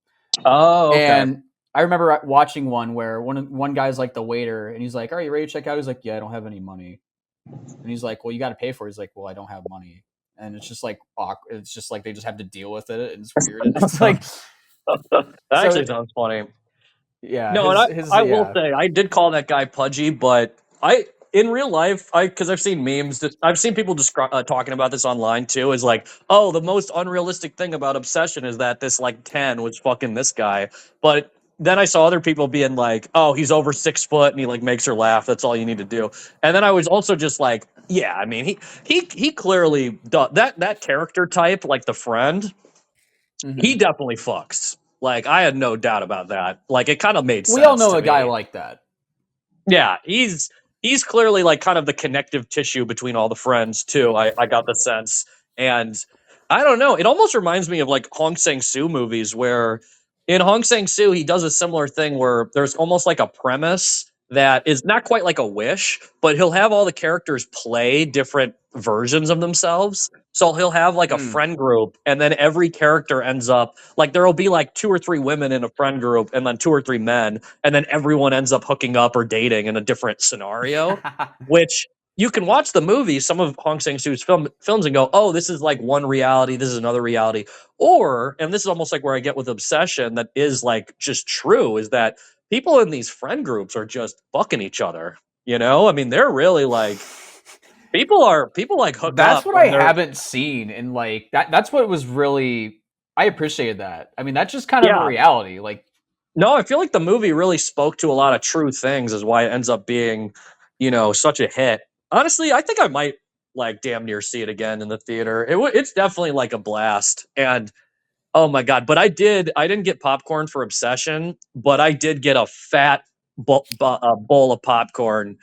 Oh, okay. And I remember watching one where one guy's like the waiter, and he's like, "Are you ready to check out?" He's like, "Yeah, I don't have any money." And he's like, "Well, you got to pay for it." He's like, "Well, I don't have money." And it's just like awkward. It's just like they just have to deal with it, and it's weird. It's like That so actually sounds funny. yeah, No, and I will yeah. say I did call that guy pudgy, but I in real life because I've seen memes that I've seen people talking about this online too. Is like, oh, the most unrealistic thing about Obsession is that this like 10 was fucking this guy, but. Then I saw other people being like, "Oh, he's over 6 foot and he like makes her laugh. That's all you need to do." And then I was also just like, "Yeah, I mean, he clearly does that character type, like the friend. He Mhm. definitely fucks. Like I had no doubt about that. Like it kind of made We all sense know to a guy me. like that. Yeah, he's clearly like kind of the connective tissue between all the friends too. I got the sense, and I don't know. It almost reminds me of like Hong Sang-soo movies, where in Hong Sang-soo he does a similar thing where there's almost like a premise that is not quite like a wish, but he'll have all the characters play different versions of themselves. So he'll have like a Mm. friend group, and then every character ends up like there will be like 2 or 3 women in a friend group, and then 2 or 3 men, and then everyone ends up hooking up or dating in a different scenario. Which you can watch the movie, some of Hong Sang-soo's films, and go, "Oh, this is like one reality. This is another reality." Or, and this is almost like where I get with Obsession, that is like just true, is that people in these friend groups are just fucking each other. You know, I mean, they're really like people like hook That's up what I when they're haven't seen, and like that's what was really I appreciated that. I mean, that's just kind of a yeah. reality. Like No, I feel like the movie really spoke to a lot of true things, is why it ends up being, such a hit. Honestly, I think I might like damn near see it again in the theater. It's definitely like a blast. And oh my god! But I didn't get popcorn for Obsession, but I did get a fat bowl of popcorn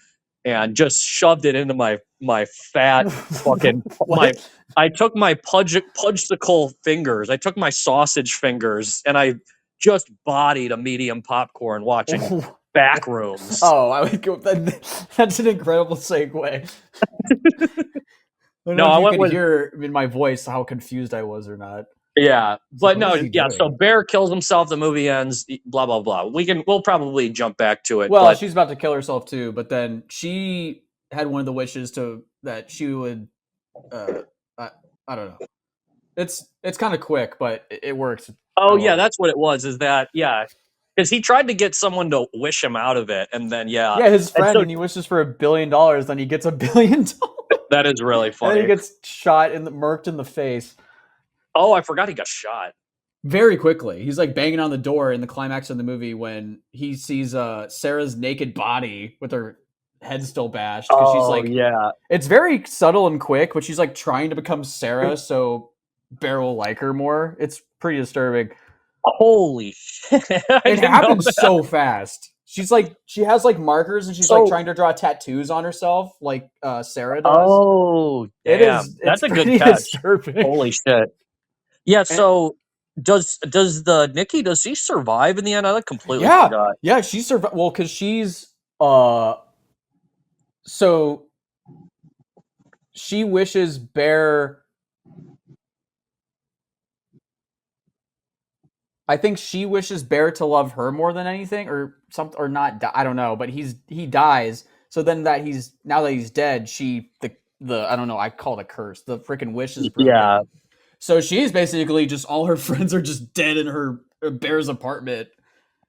and just shoved it into my fat fucking my. what? I took my pudgesicle fingers. I took my sausage fingers, and I just bodied a medium popcorn watching Backrooms. Oh, I would go. That's an incredible segue. I don't No, know if I you went could with hear in my voice how confused I was or not. yeah, It's like, but what no, is he yeah. So doing? Bear kills himself. The movie ends. Blah blah blah. We'll probably jump back to it, Well, but she's about to kill herself too, but then she had one of the wishes to that she would. Uh, I don't know. It's kind of quick, but it works. I oh yeah, love it. that's what it was. Is that yeah? Because he tried to get someone to wish him out of it, and then yeah, Yeah, his and friend, so and he wishes for $1 billion, then he gets $1 billion, that is really and then he funny. gets shot in the murked in the face Oh, I forgot he got shot. very quickly. He's like banging on the door in the climax of the movie when he sees Sarah's naked body with her head still bashed because she's Oh like, yeah. it's very subtle and quick, but she's like trying to become Sarah so Bear will like her more. It's pretty disturbing. Holy shit! I It didn't know happens that. so fast. She's like, she has like markers and she's like So trying to draw tattoos on herself like Sarah does. oh It's that's a good pretty catch. disturbing. Holy shit! Yeah. And, So does the Nikki, does she survive in the end? I like completely yeah, forgot. yeah, she survived. Well, because she's so she wishes Bear. I think she wishes Bear to love her more than anything, or something, or not. I don't know, but he dies. So then now that he's dead, the I don't know. I call it a curse. The freaking wish is broken. Yeah. So she's basically just all her friends are just dead in her Bear's apartment,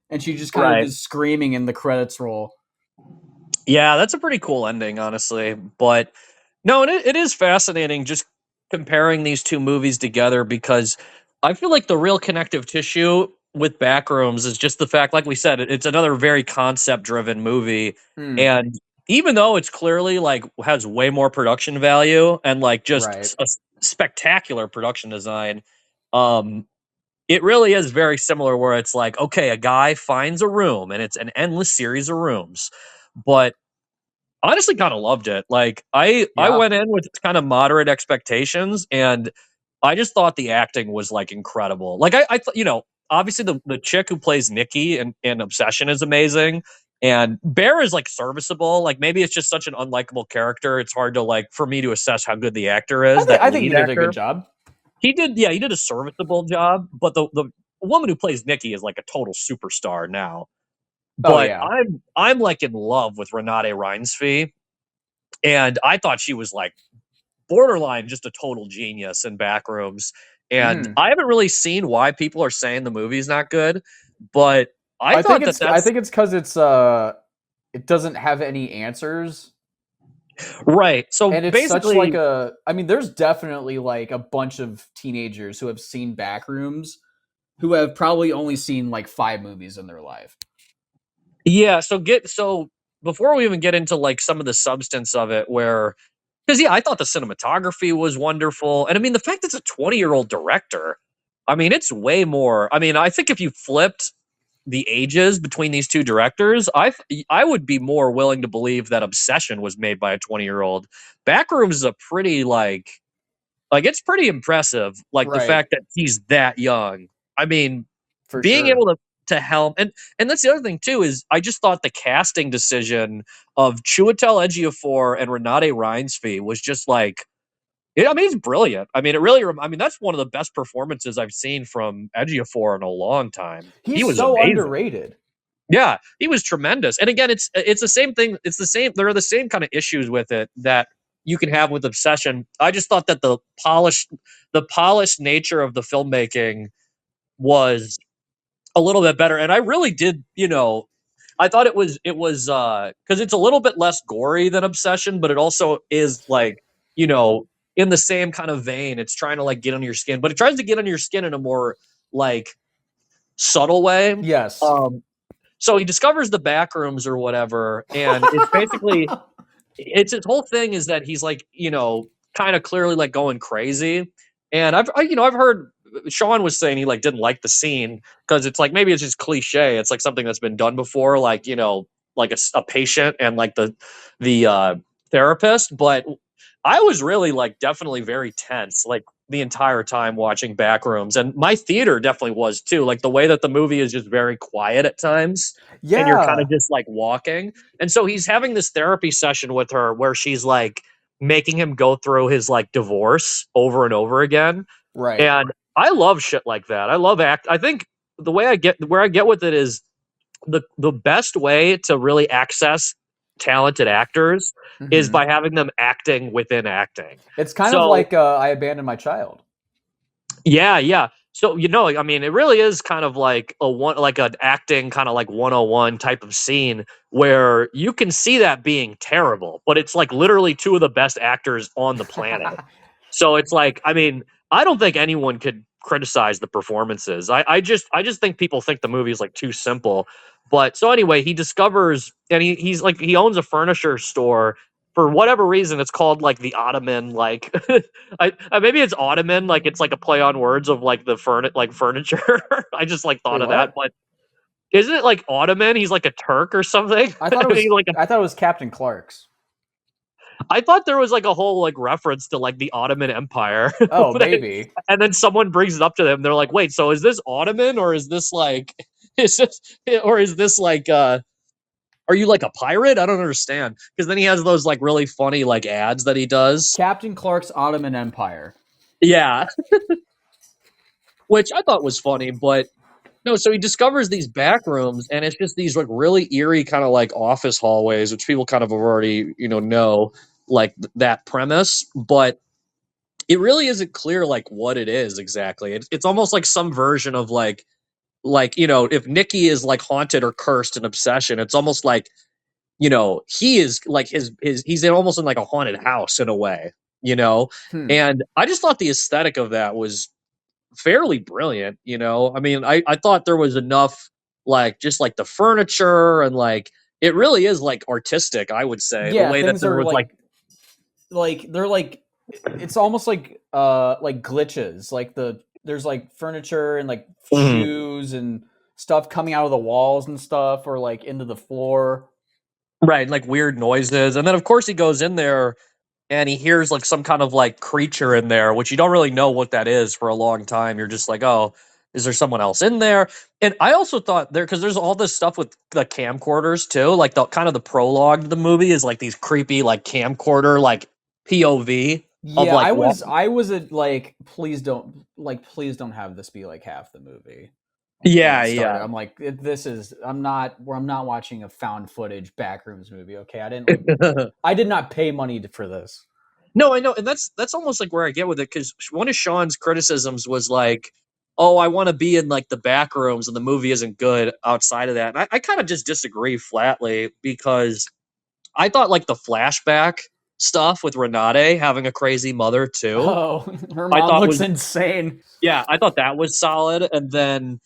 and she just kind of Right. is screaming in the credits roll. Yeah, that's a pretty cool ending, honestly. But no, and it is fascinating just comparing these two movies together, because I feel like the real connective tissue with Backrooms is just the fact, like we said, it's another very concept driven movie. Hmm. And even though it's clearly like has way more production value and like just Right. a spectacular production design, um, it really is very similar, where it's like, okay, a guy finds a room and it's an endless series of rooms. But honestly kind of loved it. Like I Yeah. went in with kind of moderate expectations, and I just thought the acting was like incredible. Like I thought, obviously the chick who plays Nikki in Obsession is amazing. And Bear is like serviceable. Like maybe it's just such an unlikable character. It's hard to like for me to assess how good the actor is, that I think he lead did a good actor. job. He did a serviceable job, but the woman who plays Nikki is like a total superstar now. Oh But yeah. I'm like in love with Renate Reinsve, and I thought she was like borderline just a total genius in Backrooms. And Mhm. I haven't really seen why people are saying the movie's not good, but I thought that I that's think it's because it doesn't have any answers. right. So And it's such like basically, a I mean, there's definitely like a bunch of teenagers who have seen Backrooms who have probably only seen like 5 movies in their life. yeah. So before we even get into like some of the substance of it, where because yeah, I thought the cinematography was wonderful, and I mean the fact it's a 20-year-old director. I mean, it's way more. I mean, I think if you flipped the ages between these two directors, I would be more willing to believe that Obsession was made by a 20-year-old. Backrooms is a pretty like it's pretty impressive. Like the Right. fact that he's that young. I mean, For being sure. able to helm and that's the other thing too is I just thought the casting decision of Chiwetel Ejiofor and Renate Reinsve was just like I mean, it's brilliant. I mean, it really. I mean, that's one of the best performances I've seen from Ejiofor in a long time. He He's was so amazing. underrated. Yeah, he was tremendous. And again, it's the same thing. It's the same. There are the same kind of issues with it that you can have with Obsession. I just thought that the polished nature of the filmmaking was a little bit better. And I really did, I thought it was because it's a little bit less gory than Obsession, but it also is like, you know, in the same kind of vein. It's trying to like get under your skin, but it tries to get under your skin in a more like subtle way. Yes. Um, so he discovers the back rooms or whatever, and it's basically it's his whole thing is that he's like, kind of clearly like going crazy. And I've heard Sean was saying he like didn't like the scene because it's like maybe it's just cliche. It's like something that's been done before, like like a patient and like the therapist. But I was really like definitely very tense like the entire time watching Backrooms, and my theater definitely was too. Like the way that the movie is just very quiet at times, and you're kind Yeah. of just like walking. And so he's having this therapy session with her where she's like making him go through his like divorce over and over again. Right. And I love shit like that. I love act. I think the way I get where I get with it is the best way to really access talented actors is Mhm. by having them acting within acting. It's kind of So like I Abandoned My Child. yeah, yeah. So like, I mean, it really is kind of like like an acting kind of like 101 type of scene where you can see that being terrible, but it's like literally two of the best actors on the planet. So it's like, I mean, I don't think anyone could criticize the performances. I just think people think the movie is like too simple. But so anyway, he discovers and he's like he owns a furniture store. For whatever reason, it's called like the Ottoman, like maybe it's Ottoman, like it's like a play on words of like the furniture. I just like Wait, thought of that, what? but isn't it like Ottoman? He's like a Turk or something. I thought it He's was like I thought it was Captain Clark's. I thought there was like a whole like reference to like the Ottoman Empire. Oh, maybe. And then someone brings it up to them. They're like, "Wait, so is this Ottoman or is this like is this or is this like are you like a pirate? I don't understand." Because then he has those like really funny like ads that he does. Captain Clark's Ottoman Empire. Yeah, which I thought was funny, but no, so he discovers these back rooms and it's just these like really eerie kind of like office hallways, which people kind of already, know like that premise, but it really isn't clear like what it is exactly. It's almost like some version of like if Nikki is like haunted or cursed in Obsession, it's almost like he is like he's almost in like a haunted house in a way, you know. Hmm. And I just thought the aesthetic of that was fairly brilliant. I mean, I thought there was enough like just like the furniture and like it really is like artistic. I would say the Yeah, way that things there are was like like they're like it's almost like glitches. Like there's like furniture and like mhm. shoes and stuff coming out of the walls and stuff or like into the floor. Right, like weird noises. And then of course he goes in there and he hears like some kind of like creature in there, which you don't really know what that is for a long time. You're just like, oh, is there someone else in there? And I also thought because there's all this stuff with the camcorders too, like the kind of the prologue to the movie is like these creepy like camcorder like POV of Yeah, like I was a, like please don't have this be like half the movie. Yeah, it started. yeah. I'm like, I'm not watching a found footage backrooms movie. Okay, I did not pay money for this. No, I know, and that's almost like where I get with it, because one of Sean's criticisms was like, "Oh, I want to be in like the back rooms, and the movie isn't good outside of that." And I kind of just disagree flatly, because I thought like the flashback stuff with Renate having a crazy mother too, Oh, her I mom thought looks was insane. yeah, I thought that was solid, and then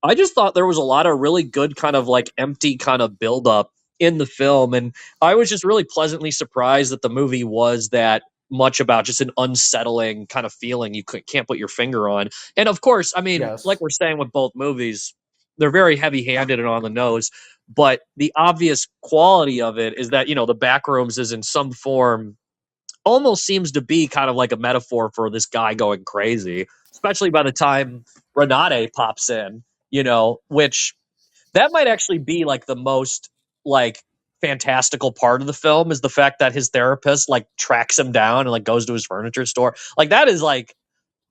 I just thought there was a lot of really good kind of like empty kind of buildup in the film. And I was just really pleasantly surprised that the movie was that much about just an unsettling kind of feeling you can't put your finger on. And of course, I mean, like Yes. we're saying with both movies, they're very heavy handed and on the nose. But the obvious quality of it is that, the Backrooms is in some form almost seems to be kind of like a metaphor for this guy going crazy, especially by the time Renate pops in, which that might actually be like the most like fantastical part of the film is the fact that his therapist like tracks him down and like goes to his furniture store. Like that is like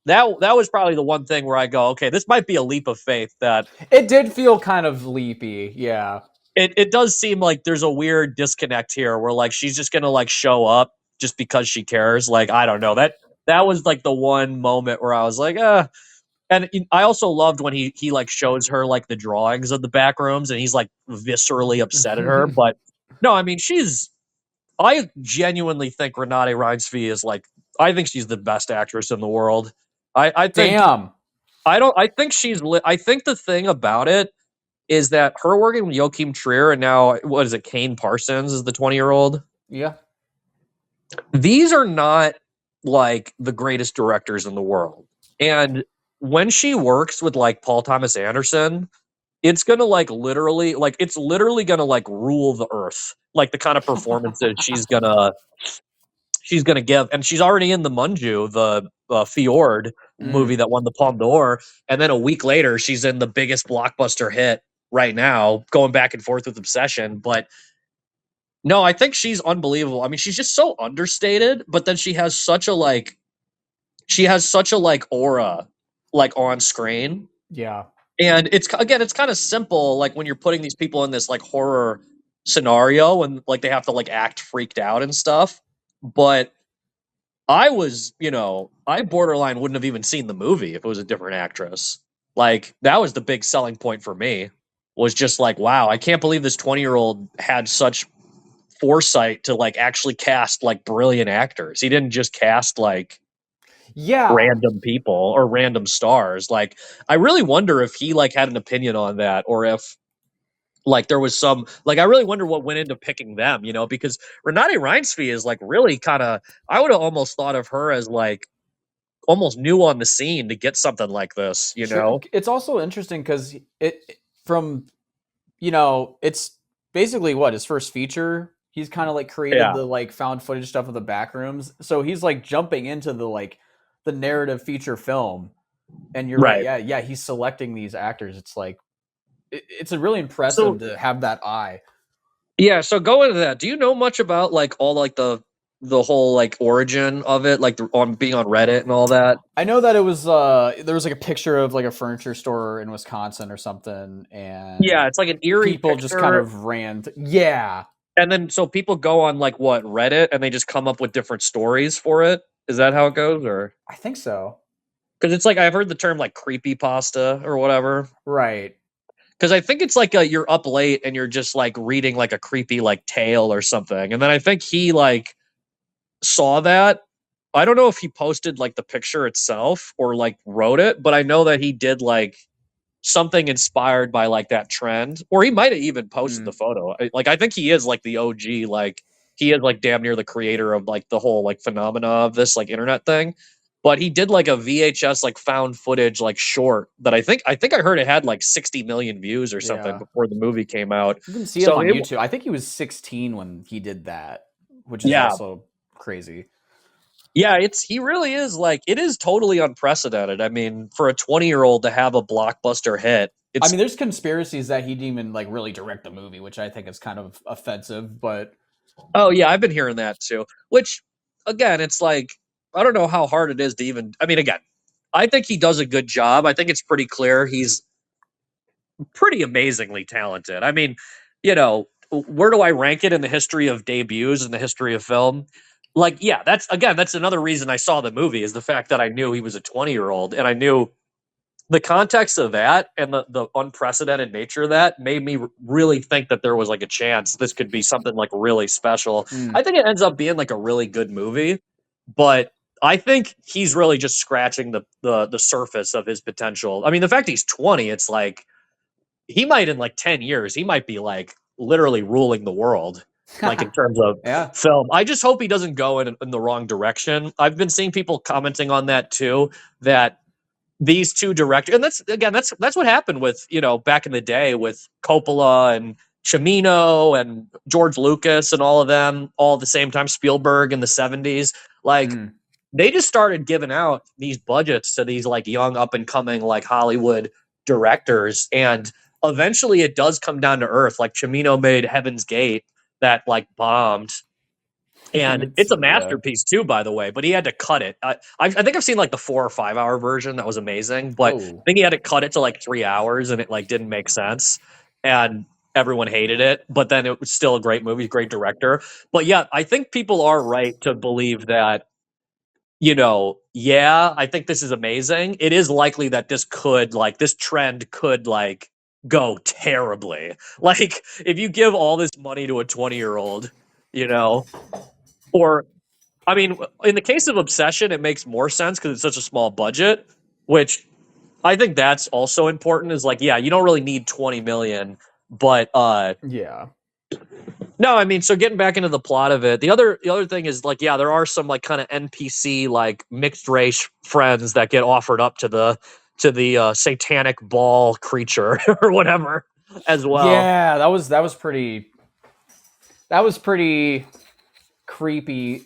that was probably the one thing where I go, okay, this might be a leap of faith that It did feel kind of leapy. Yeah. it does seem like there's a weird disconnect here where like she's just gonna like show up just because she cares. Like, I don't know. That was like the one moment where I was like, and I also loved when he like shows her like the drawings of the back rooms and he's like viscerally upset at her. But no, I mean I genuinely think Renate Reinsve is like, I think she's the best actress in the world. I think Damn. I think I think the thing about it is that her working with Joachim Trier and now what is it, Kane Parsons is the 20-year-old. Yeah. These are not like the greatest directors in the world. And when she works with like Paul Thomas Anderson, it's gonna like it's literally gonna like rule the earth. Like the kind of performances she's gonna give. And she's already in the Munju, the Fjord movie Mm. that won the Palme d'Or. And then a week later, she's in the biggest blockbuster hit right now, going back and forth with Obsession. But no, I think she's unbelievable. I mean, she's just so understated, but then she has such a like aura like on screen. Yeah. And it's kind of simple like when you're putting these people in this like horror scenario and like they have to like act freaked out and stuff. But I borderline wouldn't have even seen the movie if it was a different actress. Like that was the big selling point for me, was just like, wow, I can't believe this 20-year-old had such foresight to like actually cast like brilliant actors. He didn't just cast like Yeah. random people or random stars. Like I really wonder if he like had an opinion on that, or if like there was some like I really wonder what went into picking them, because Renate Reinsve is like really kind of, I would have almost thought of her as like almost new on the scene to get something like this. It's also interesting because from it's basically what his first feature. He's kind of like created Yeah. the like found footage stuff of the backrooms, so he's like jumping into the narrative feature film. And you're right, Right. yeah, he's selecting these actors. It's like it's a really So impressive to have that eye. yeah, so go into that. Do you know much about like all like the whole like origin of it, like on being on Reddit and all that? I know that it was there was like a picture of like a furniture store in Wisconsin or something, and Yeah, it's like an eerie people just kind picture. of ran. Yeah, And then so people go on like what, Reddit, and they just come up with different stories for it. Is that how it goes, or I think so. because it's like I've heard the term like creepy pasta or whatever. Right. Because I think it's like you're up late and you're just like reading like a creepy like tale or something, and then I think he like saw that. I don't know if he posted like the picture itself or like wrote it, but I know that he did like something inspired by like that trend, or he might have even posted the Mm. photo. I think he is like the OG, like he is like damn near the creator of like the whole like phenomena of this like internet thing. But he did like a VHS like found footage like short that I think I heard it had like 60 million views or something Yeah. before the movie came out. You can see him So on it, YouTube. I think he was 16 when he did that, which is yeah, also crazy. yeah, he really is like, it is totally unprecedented. I mean, for a 20-year-old to have a blockbuster hit, I it's mean, there's conspiracies that he didn't even like really direct the movie, which I think is kind of offensive. But oh yeah, I've been hearing that too. Which again, it's like I don't know how hard it is to even. I mean, again, I think he does a good job. I think it's pretty clear pretty amazingly talented. I mean, you know, where do I rank it in the history of debuts in the history of film? Like, yeah, that's another reason I saw the movie is the fact that I knew he was a 20-year-old and I knew the context of that and the unprecedented nature of that made me really think that there was like a chance this could be something like really special. Mm. I think it ends up being like a really good movie, but I think he's really just scratching the surface of his potential. I mean, the fact he's 20, it's like he might in like 10 years, he might be like literally ruling the world. Like in terms of Yeah. film, I just hope he doesn't go in the wrong direction. I've been seeing people commenting on that too. That these two directors, and that's what happened with back in the day with Coppola and Cimino and George Lucas and all of them all at the same time. Spielberg in the 70s, like Mm. they just started giving out these budgets to these like young up and coming like Hollywood directors, and eventually it does come down to earth. Like Cimino made Heaven's Gate that like bombed, and it's a Yeah. masterpiece too, by the way. But he had to cut it. I think I've seen like the 4 or 5 hour version that was amazing, but I Oh. think he had to cut it to like 3 hours, and it like didn't make sense, and everyone hated it. But then it was still a great movie, great director. But yeah, I think people are right to believe that. Yeah, I think this is amazing. It is likely that this trend could like go terribly. Like if you give all this money to a 20-year-old, you know, or I mean, in the case of Obsession, it makes more sense because it's such a small budget, which I think that's also important. Is like, yeah, you don't really need 20 million, but Yeah. no, I mean, so getting back into the plot of it, the other thing is like, yeah, there are some like kind of NPC like mixed race friends that get offered up to the satanic ball creature or whatever as well. Yeah, that was pretty creepy.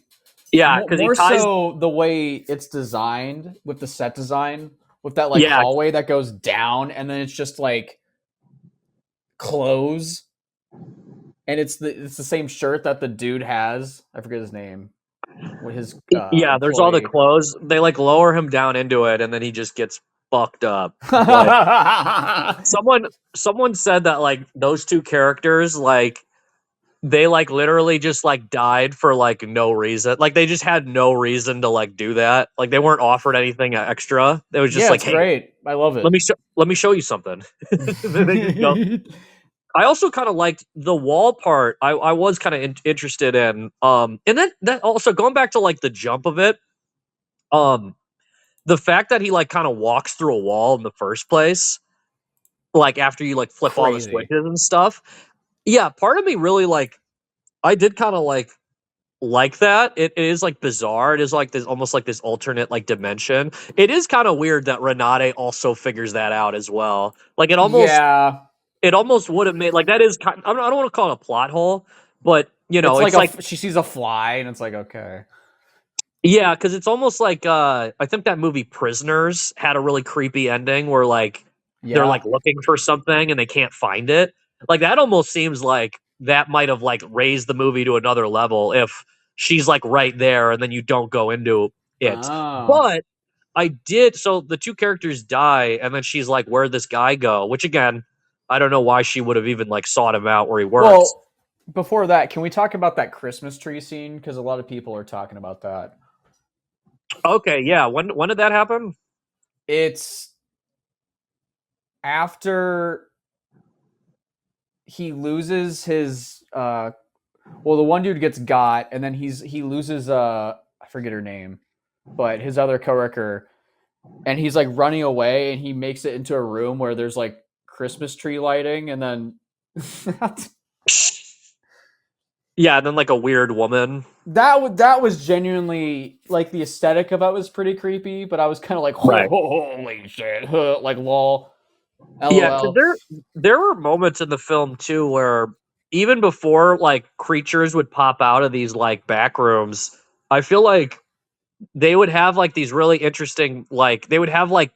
Yeah, because he More ties. so the way it's designed with the set design, with that like Yeah, hallway that goes down and then it's just like clothes, and it's the same shirt that the dude has. I forget his name. With his yeah. There's all the employee. clothes. They like lower him down into it, and then he just gets fucked up. But someone said that like those two characters like they like literally just like died for like no reason. Like they just had no reason to like do that. Like they weren't offered anything extra. They was just Yeah, like, it's hey, great. I love it. let me show you something. They just go. I also kind of liked the wall part. I was kind of interested in and that also going back to like the jump of it. Um, the fact that he like kind of walks through a wall in the first place, like after you like flip all the Crazy. switches and stuff. Yeah, part of me really like I did kind of like that. It is like bizarre. It is like this almost like this alternate like dimension. It is kind of weird that Renate also figures that out as well. Like Yeah. it almost would have made like that is kind. I don't want to call it a plot hole, but It's like it's like she sees a fly and it's like, okay. yeah, because it's almost like I think that movie Prisoners had a really creepy ending where like they're Yeah. like looking for something and they can't find it. Like that almost seems like that might have like raised the movie to another level if she's like right there and then you don't go into it. Oh. But I did so the two characters die and then she's like, where'd this guy go? Which again, I don't know why she would have even like sought him out where he works. Well, before that, can we talk about that Christmas tree scene? Because a lot of people are talking about that. Okay, yeah. When did that happen? It's after he loses his well, the one dude gets got, and then he loses I forget her name, but his other coworker, and he's like running away, and he makes it into a room where there's like Christmas tree lighting, and then Yeah, and then like a weird woman. that was genuinely like the aesthetic of it was pretty creepy, but I was kind of like, Right. holy shit, like lol, Yeah, 'cause lol. there were moments in the film too where even before like creatures would pop out of these like back rooms, I feel like they would have like these really interesting like they would have like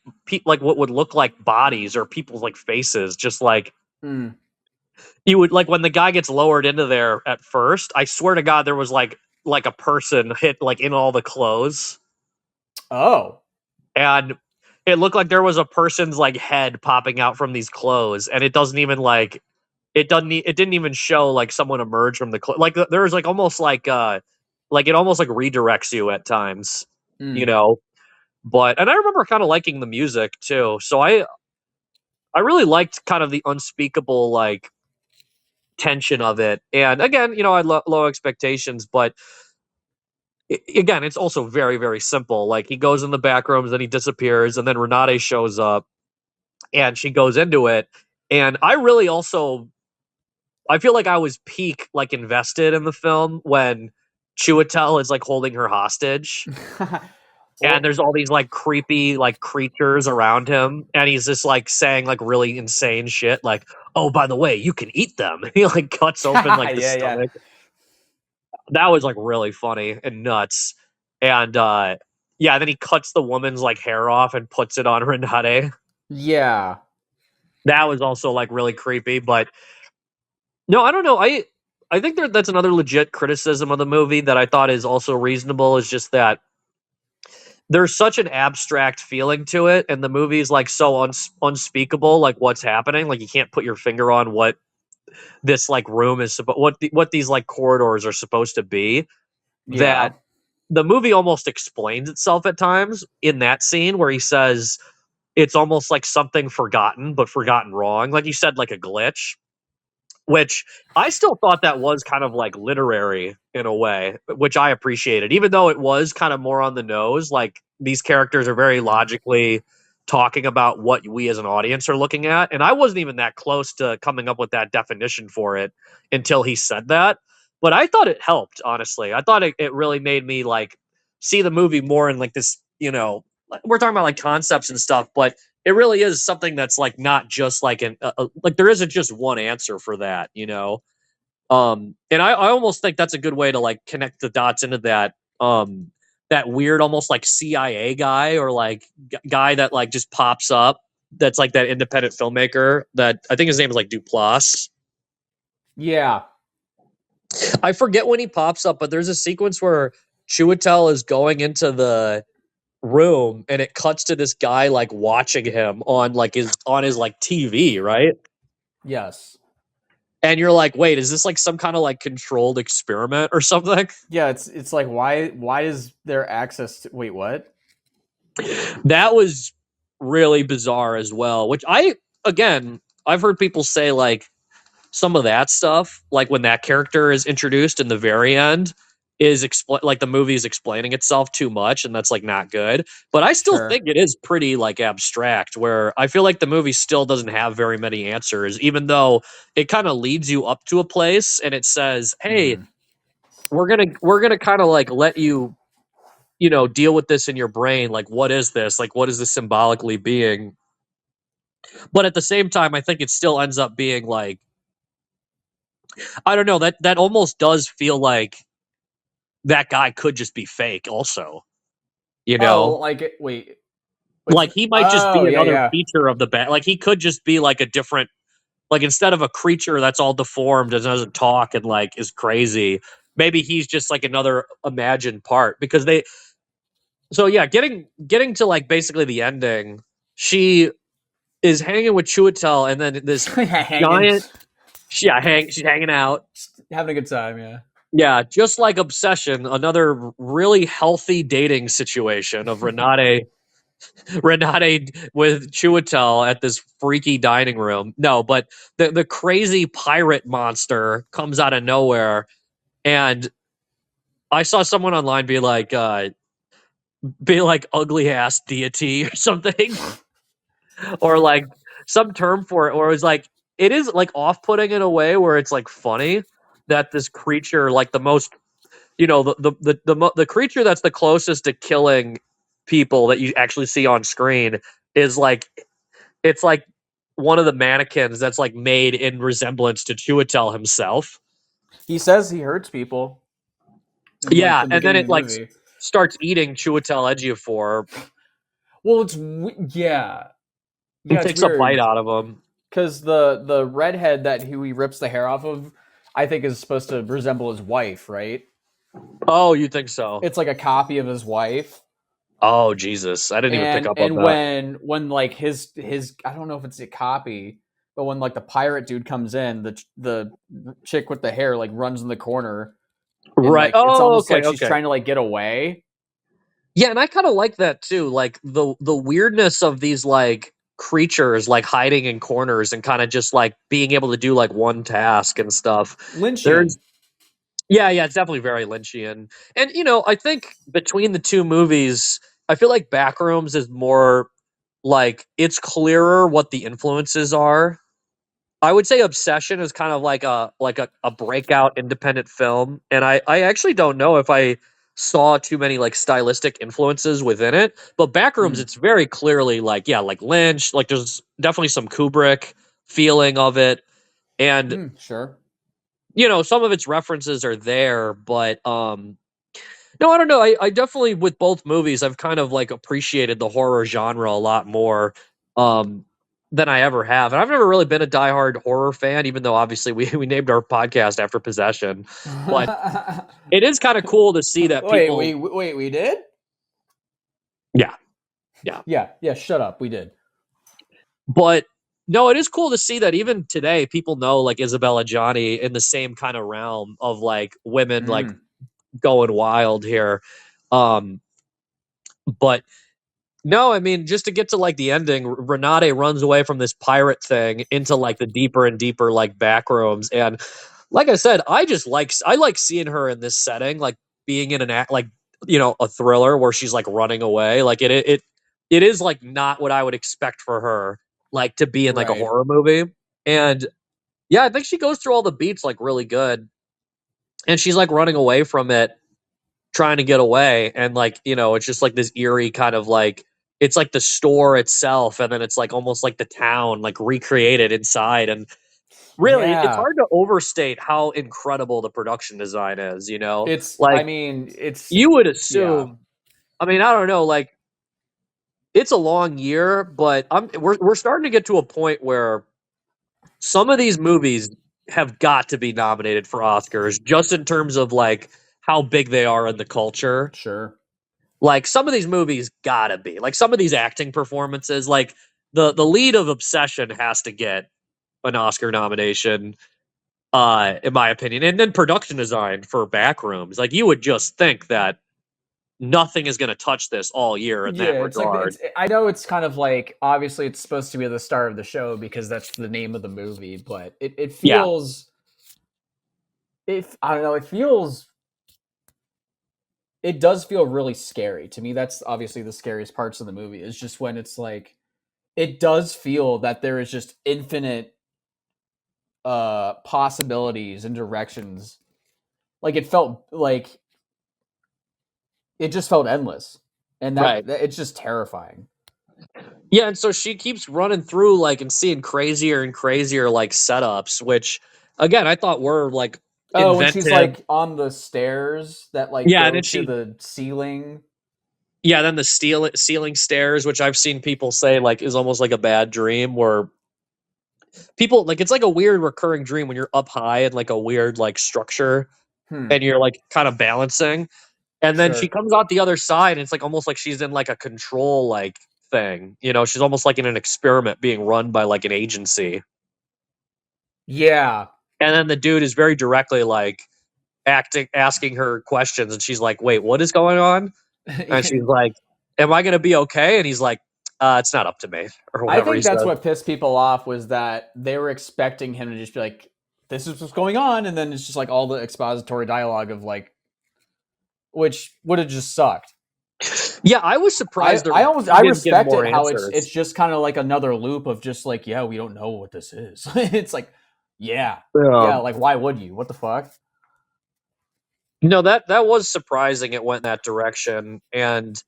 like what would look like bodies or people's like faces, just like Mm. you would like when the guy gets lowered into there at first. I swear to God, there was like a person hit like in all the clothes. Oh, And it looked like there was a person's like head popping out from these clothes, and it doesn't even like it didn't even show like someone emerge from the like there was like almost like it almost like redirects you at times, you Mm. know. But and I remember kind of liking the music too, so I really liked kind of the unspeakable like tension of it. And again, I had low expectations, but again, it's also very, very simple. Like he goes in the back rooms, then he disappears, and then Renate shows up, and she goes into it. And I really also, I feel like I was peak like invested in the film when Chiwetel is like holding her hostage, and Well, there's all these like creepy like creatures around him, and he's just like saying like really insane shit, like, "Oh, by the way, you can eat them." He like cuts open like the yeah, yeah. stomach. That was like really funny and nuts. And yeah, then he cuts the woman's like hair off and puts it on Renate. Yeah. That was also like really creepy. But no, I don't know. I think that's another legit criticism of the movie that I thought is also reasonable, is just that there's such an abstract feeling to it, and the movie's like so unspeakable, like what's happening. Like you can't put your finger on what this like room is supposed, what these like corridors are supposed to be. Yeah. That the movie almost explains itself at times in that scene where he says it's almost like something forgotten, but forgotten wrong. Like you said, like a glitch, which I still thought that was kind of like literary in a way, which I appreciated, even though it was kind of more on the nose. Like these characters are very logically talking about what we as an audience are looking at. And I wasn't even that close to coming up with that definition for it until he said that. But I thought it helped, honestly. I thought it really made me like see the movie more in like this, we're talking about like concepts and stuff, but it really is something that's like not just like like there isn't just one answer for that. And I almost think that's a good way to like connect the dots into that weird almost like CIA guy or like guy that like just pops up, that's like that independent filmmaker that I think his name is like Duplass. Yeah. I forget when he pops up, but there's a sequence where Chiwetel is going into the room and it cuts to this guy like watching him on his like TV, right? Yes. And you're like, wait, is this like some kind of like controlled experiment or something? Yeah, it's like why is there access to wait, what? That was really bizarre as well, which I've heard people say like some of that stuff, like when that character is introduced in the very end, is like the movie is explaining itself too much, and that's like not good. But I still Sure. think it is pretty like abstract, where I feel like the movie still doesn't have very many answers, even though it kind of leads you up to a place and it says, "Hey, Hmm. we're gonna kind of like let you." Deal with this in your brain. Like, what is this? Like, what is this symbolically being? But at the same time, I think it still ends up being like, I don't know, that almost does feel like that guy could just be fake also, you Oh, know? like wait. Like he might just Oh, be yeah, another yeah. feature of the bat. Like he could just be like a different, like instead of a creature that's all deformed and doesn't talk and like is crazy, maybe he's just like another imagined part because so yeah, getting to like basically the ending, she is hanging with Chiwetel and then this Hanging. giant, she's hanging out. Just having a good time, yeah. Yeah, just like Obsession, another really healthy dating situation of Renate with Chiwetel at this freaky dining room. No, but the crazy pirate monster comes out of nowhere, and I saw someone online be like ugly ass deity or something, or like some term for it, or it was like it is like off putting in a way where it's like funny that this creature, like the most the creature that's the closest to killing people that you actually see on screen is like it's like one of the mannequins that's like made in resemblance to Chiwetel himself. He says he hurts people in like Yeah, the and then beginning it of the like movie. starts eating Chiwetel Ejiofor Well, yeah. and Yeah, it's takes a bite weird out of him. cuz the redhead that who he rips the hair off of I think is supposed to resemble his wife, right? Oh, you think so? It's like a copy of his wife. Oh Jesus, I didn't even pick up on And that. when like his I don't know if it's a copy, but when like the pirate dude comes in, the chick with the hair like runs in the corner, and Right. like it's Oh, almost okay, like she's okay. trying to like get away. Yeah, and I kind of like that too. Like the weirdness of these like creatures like hiding in corners and kind of just like being able to do like one task and stuff. Lynchian. There's yeah, it's definitely very Lynchian. And I think between the two movies, I feel like Backrooms is more like it's clearer what the influences are. I would say Obsession is kind of like a breakout independent film, and I actually don't know if I saw too many like stylistic influences within it. But Backrooms, Hmm. it's very clearly like like Lynch, like there's definitely some Kubrick feeling of it, and Sure. some of its references are there, but no, I don't know. I definitely with both movies, I've kind of like appreciated the horror genre a lot more um, than I ever have. And I've never really been a diehard horror fan, even though obviously we named our podcast after Possession. But it is kind of cool to see that people. We did? Yeah, yeah. Yeah, shut up. We did. But no, it is cool to see that even today people know like Isabella Johnny in the same kind of realm of like women like going wild here. Um, but No, I mean, just to get to like the ending, Renate runs away from this pirate thing into like the deeper and deeper like back rooms. And like I said, I like seeing her in this setting, like being in an act like a thriller where she's like running away. Like it is like not what I would expect for her, like to be in like a Right. horror movie. And yeah, I think she goes through all the beats like really good. And she's like running away from it trying to get away, and like it's just like this eerie kind of like it's like the store itself, and then it's like almost like the town like recreated inside. And really it's Yeah. hard to overstate how incredible the production design is, I like mean, it's you would yeah, assume. I mean, I don't know, like it's a long year, but we're starting to get to a point where some of these movies have got to be nominated for Oscars just in terms of like how big they are in the culture. sure. Like some of these movies gotta be like some of these acting performances. Like the lead of Obsession has to get an Oscar nomination, in my opinion. And then production design for Backrooms. Like you would just think that nothing is going to touch this all year in that Yeah, it's like regard. I know it's kind of like obviously it's supposed to be the star of the show because that's the name of the movie, but it Yeah, feels if I don't know, it does feel really scary. To me, that's obviously the scariest parts of the movie is just when it's like it does feel that there is just infinite possibilities and directions. Like it just felt endless. And right. it's just terrifying. Yeah, and so she keeps running through like and seeing crazier and crazier like setups, which again I thought were like Oh, when she's inventive. like on the stairs that like Yeah, and go then to the ceiling. then the ceiling stairs, which I've seen people say like is almost like a bad dream, where people like it's like a weird recurring dream when you're up high in like a weird like structure Hmm. and you're like kind of balancing, and then she Sure. comes out the other side and it's like almost like she's in like a control like thing, she's almost like in an experiment being run by like an agency. Yeah. And then the dude is very directly like asking her questions, and she's like, wait, what is going on? And she's like, am I gonna be okay? And he's like, it's not up to me, or I whatever he think that's said. what pissed people off was that they were expecting him to just be like, "This is what's going on," and then it's just like all the expository dialogue of like, which would have just sucked. Yeah, I was surprised there I he didn't give respect more it how it's answers. just kind of like another loop of just like, yeah, we don't know what this is. It's like, yeah, Um, like why would you? What the fuck? no, that was surprising. It went in that direction, and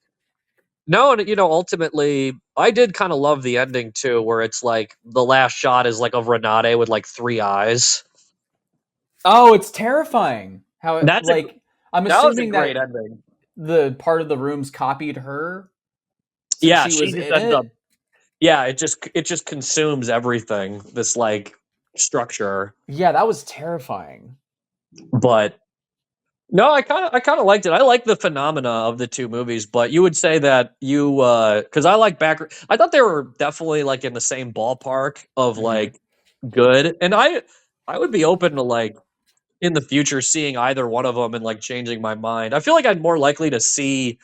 no, and ultimately, I did kind of love the ending too, where it's like the last shot is like of Renate with like three eyes. Oh, it's terrifying. How it That's a like I'm that was a assuming great that ending. the part of the rooms copied her since Yeah, she she was just in ends up. it. Yeah, it just consumes everything. This like structure, Yeah, that was terrifying. but No, I kind of liked it. I like the phenomena of the two movies, but you would say that you because I like back. I thought they were definitely like in the same ballpark of Mhm. like good, and I would be open to like in the future seeing either one of them and like changing my mind. I feel like I'm more likely to see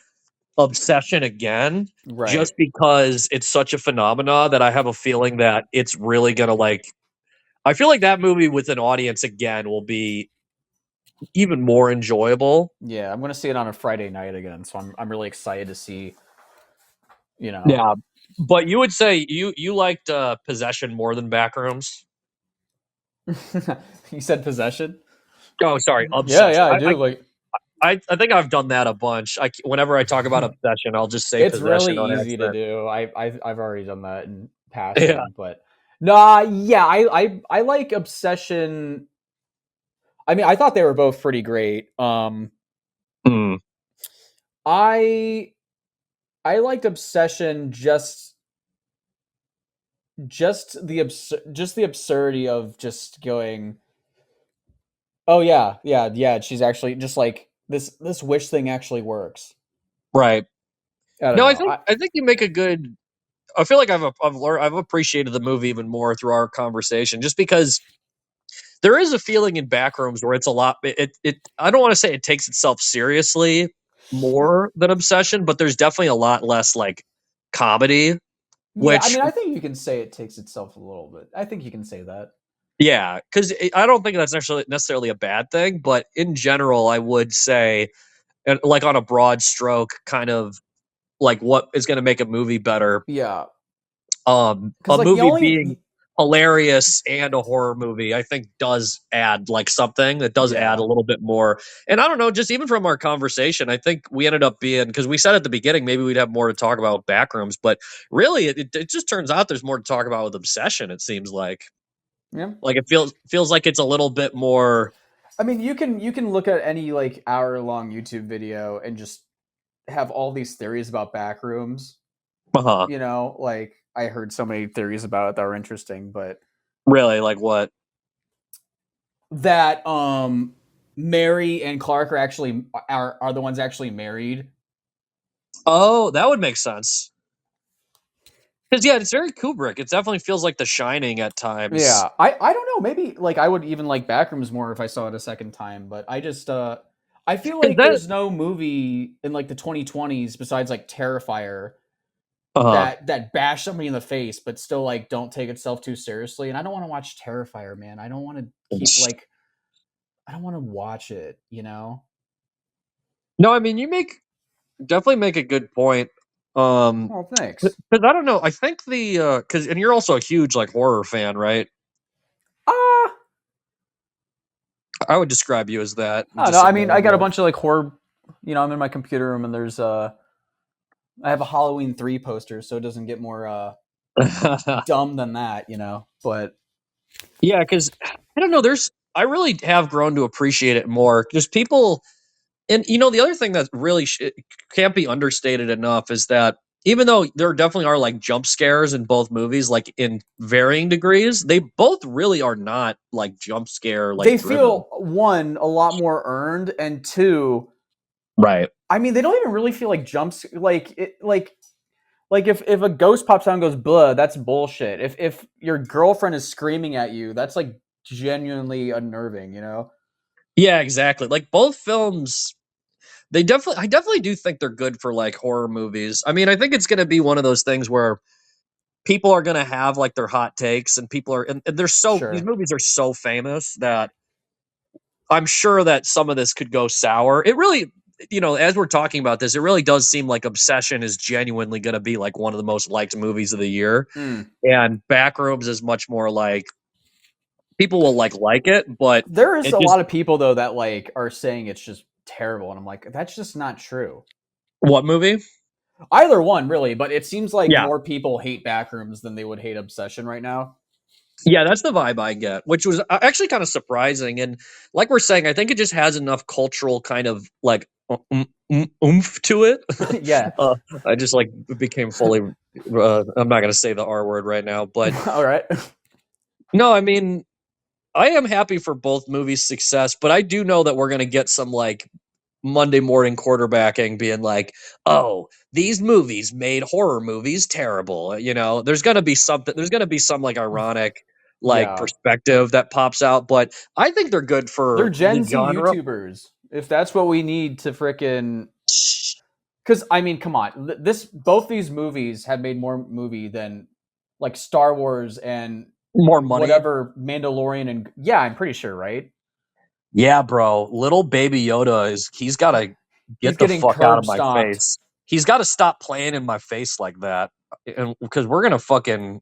Obsession again Right. just because it's such a phenomena that I have a feeling that it's really gonna like. I feel like that movie with an audience again will be even more enjoyable. Yeah, I'm gonna see it on a Friday night again, so I'm really excited to see. You know, Yeah, but you would say you liked Possession more than Backrooms? you said Possession. Oh, sorry, Yeah, Obsession. yeah, I do. Like, I think I've done that a bunch. Whenever I talk about Obsession, I'll just say it's really Possession on easy to accident. do. I've already done that in Yeah. passing, but nah, yeah, I like Obsession. I mean, I thought they were both pretty great. Mm, I I liked Obsession just the absurdity of just going, oh yeah, yeah, yeah. She's actually just like this wish thing actually works. right. I don't No, know. I think you make a good. I feel like I've learned I've appreciated the movie even more through our conversation, just because there is a feeling in Backrooms where it's a lot. I don't want to say it takes itself seriously more than Obsession, but there's definitely a lot less like comedy. Yeah, I Which mean, I think you can say it takes itself a little bit. I think you can say that. yeah, because I don't think that's necessarily a bad thing, but in general, I would say, and like on a broad stroke, kind of like what is going to make a movie better. Yeah, because A like movie being hilarious and a horror movie, I think does add like something that does add a yeah, little bit more. And I don't know, just even from our conversation, I think we ended up being because we said at the beginning maybe we'd have more to talk about with Backrooms, but really it just turns out there's more to talk about with Obsession. It seems yeah. like it feels like it's a little bit more. I mean, you can look at any like hour long YouTube video and just have all these theories about backrooms. Uh-huh. You know, like I heard so many theories about it that were interesting, but Really, like what? that Mary and Clark are the ones actually married. Oh, that would make sense. Because yeah, it's very Kubrick. It definitely feels like The Shining at times. Yeah, I don't know. Maybe like I would even like Backrooms more if I saw it a second time. But I feel Is like that there's no movie in like the 2020s besides like Terrifier uh that bash somebody in the face, but still like don't take itself too seriously. And I don't want to watch Terrifier, man. I don't want to keep like I don't want to watch it. You know? No, I mean you definitely make a good point. Oh, thanks. Because I don't know. I think the because and you're also a huge like horror fan, right? Ah, I would describe you as that. I don't know. Just I mean, I ignoring got a that. bunch of like horror. You know, I'm in my computer room and there's I have a Halloween 3 poster, so it doesn't get more dumb than that, you know. But Yeah, because I don't know. I really have grown to appreciate it more. Just people, and the other thing that really can't be understated enough is that even though there definitely are like jump scares in both movies, like in varying degrees, they both really are not like jump scare like they driven. feel one a lot more earned, and two, Right. I mean, they don't even really feel like jumps. Like if a ghost pops out and goes blah, that's bullshit. If your girlfriend is screaming at you, that's like genuinely unnerving, you know. Yeah, exactly. Like both films, I definitely do think they're good for like horror movies. I mean, I think it's going to be one of those things where people are going to have like their hot takes, and and these Sure. movies are so famous that I'm sure that some of this could go sour. It really, as we're talking about this, it really does seem like Obsession is genuinely going to be like one of the most liked movies of the year. Mm. And Backrooms is much more like people will like it, but There is it a just lot of people though that like are saying it's just terrible, and I'm like, that's just not true. what movie? Either one, really, but it seems like Yeah. more people hate Backrooms than they would hate Obsession right now. Yeah, that's the vibe I get, which was actually kind of surprising. And like we're saying, I think it just has enough cultural kind of like oomph to it. Yeah. uh, I just like became fully. I'm not going to say the R word right now, but All right. no, I mean, I am happy for both movies' success, but I do know that we're going to get some like Monday morning quarterbacking being like, oh, these movies made horror movies terrible. You know, there's going to be something, there's going to be some like ironic like Yeah. perspective that pops out, but I think they're good They're for the Gen Z genre. YouTubers. If that's what we need to frickin' because I mean, come on, both these movies have made more movie than like Star Wars and More money. whatever Mandalorian and yeah, I'm pretty sure, right? Yeah, bro. Little baby Yoda he's got to He's get the getting fuck out curb of my stomped. face. He's got to stop playing in my face like that. And because we're going to fucking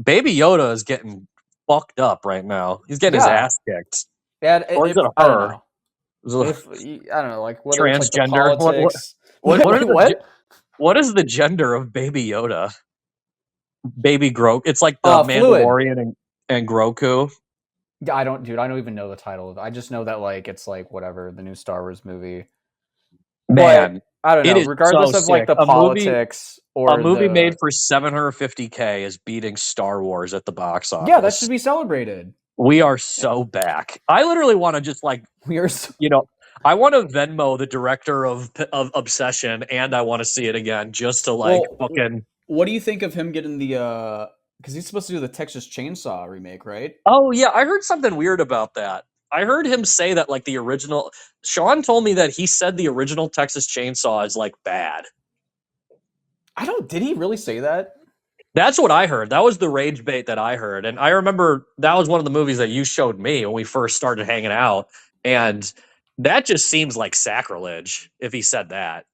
Baby Yoda is getting fucked up right now. He's getting his Yeah. ass kicked. And Or is it a I don't her? know. Is it If I don't know, like whether it's like the transgender? politics. What Wait, are the what? what is the gender of Baby Yoda? Baby Grogu. It's like the Fluid. Mandalorian and Grogu. I don't even know the title of it. I just know that like it's like whatever the new Star Wars movie. Man, But I don't it know. is Regardless so of like sick. the politics or A movie the made for $750K is beating Star Wars at the box office. yeah, that should be celebrated. We are so back. I literally want to just like We are so I want to Venmo the director of Obsession, and I want to see it again just to like fucking. What do you think of him getting the? Because he's supposed to do the Texas Chainsaw remake, right? Oh yeah, I heard something weird about that. I heard him say that like the original. Sean told me that he said the original Texas Chainsaw is like bad. I don't. Did he really say that? That's what I heard. That was the rage bait that I heard, and I remember that was one of the movies that you showed me when we first started hanging out, and that just seems like sacrilege if he said that.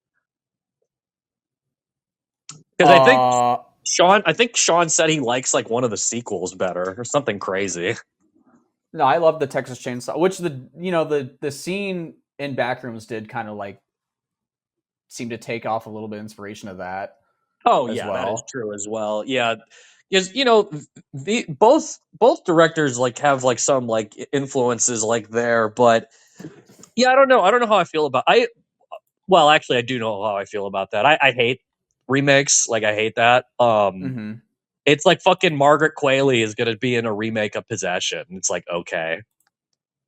Because I think Sean said he likes like one of the sequels better or something crazy. No, I love the Texas Chainsaw, which the scene in Backrooms did kind of like seem to take off a little bit of inspiration of that. Oh yeah, well. that is true as well. Yeah, because the both directors like have like some like influences like there, but yeah, I don't know. I don't know how I feel about Well, actually, I do know how I feel about that. I hate remakes. Like I hate that. It's like fucking Margaret Qualley is gonna be in a remake of Possession. It's like okay,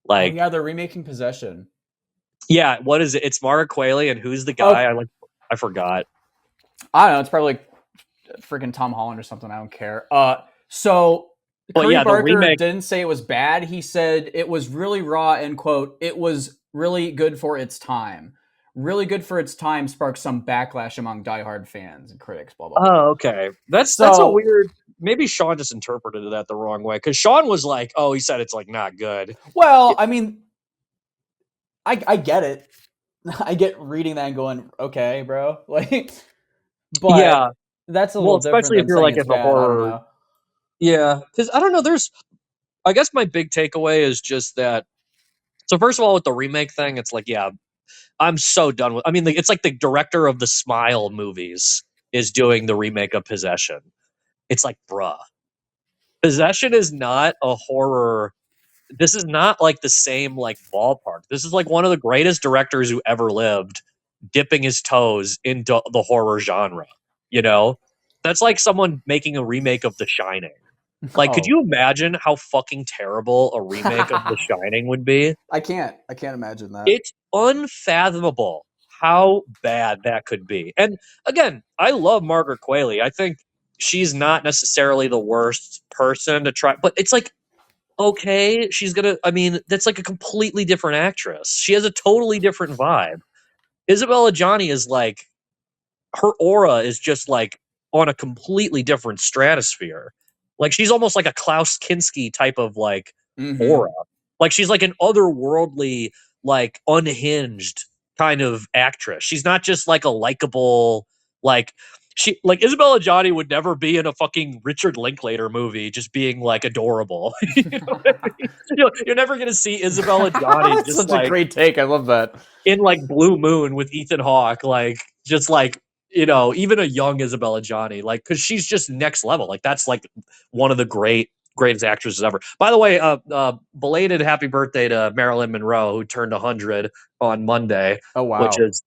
like yeah, they're remaking Possession. Yeah, what is it? It's Margaret Qualley, and who's the guy? I forgot. I don't know. It's probably like freaking Tom Holland or something. I don't care. So Curry Barker didn't say it was bad. He said it was really raw and quote, it was really good for its time. Really good for its time sparked some backlash among diehard fans and critics, blah, blah, blah. Oh, okay. That's a weird... Maybe Sean just interpreted that the wrong way. Because Sean was like, oh, he said it's like not good. Well, I mean, I get it. I get reading that and going, okay, bro. Like, but yeah, that's a little different. Especially if you're like in the horror. Yeah, because I don't know. I guess my big takeaway is just that. So first of all, with the remake thing, it's like, yeah, I'm so done with. I mean, it's like the director of the Smile movies is doing the remake of Possession. It's like, bruh, Possession is not a horror. This is not like the same like ballpark. This is like one of the greatest directors who ever lived, dipping his toes into the horror genre. You know, that's like someone making a remake of The Shining. Like, could you imagine how fucking terrible a remake of The Shining would be? I can't imagine that. It's unfathomable how bad that could be. And again, I love Margaret Qualley. I think she's not necessarily the worst person to try, but it's like, okay, that's like a completely different actress. She has a totally different vibe. Isabella Gianni is like, her aura is just like on a completely different stratosphere. Like she's almost like a Klaus Kinski type of like aura. Like she's like an otherworldly, like unhinged kind of actress. She's not just like a likable, like Isabella Gianni would never be in a fucking Richard Linklater movie just being like adorable. You know what I mean? You're never gonna see Isabella Gianni That's just such a great take. I love that. In like Blue Moon with Ethan Hawke, like just like, even a young Isabella Gianni, like, because she's just next level. Like that's like one of the greatest actresses ever. By the way, belated happy birthday to Marilyn Monroe, who turned 100 on Monday. Oh wow! Which is,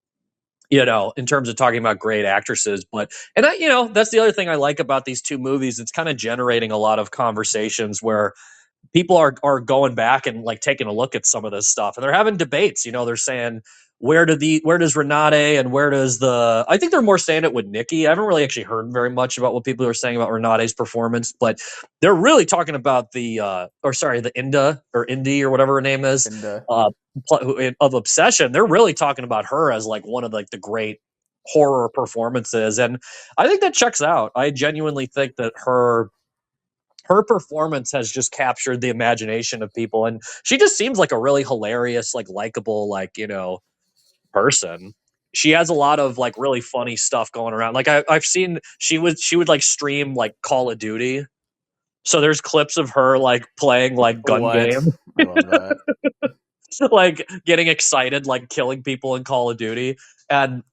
in terms of talking about great actresses, that's the other thing I like about these two movies. It's kind of generating a lot of conversations where people are going back and like taking a look at some of this stuff, and they're having debates. You know, they're saying where does Renate and where does I think they're more saying it with Nikki. I haven't really actually heard very much about what people are saying about Renate's performance, but they're really talking about the Inda or Indy or whatever her name is of Obsession. They're really talking about her as like one of like the great horror performances, and I think that checks out. I genuinely think that her performance has just captured the imagination of people, and she just seems like a really hilarious, like likable, like, you know, person. She has a lot of like really funny stuff going around. Like I've seen she would like stream like Call of Duty. So there's clips of her like playing like gun game, I love that. like getting excited, like killing people in Call of Duty. And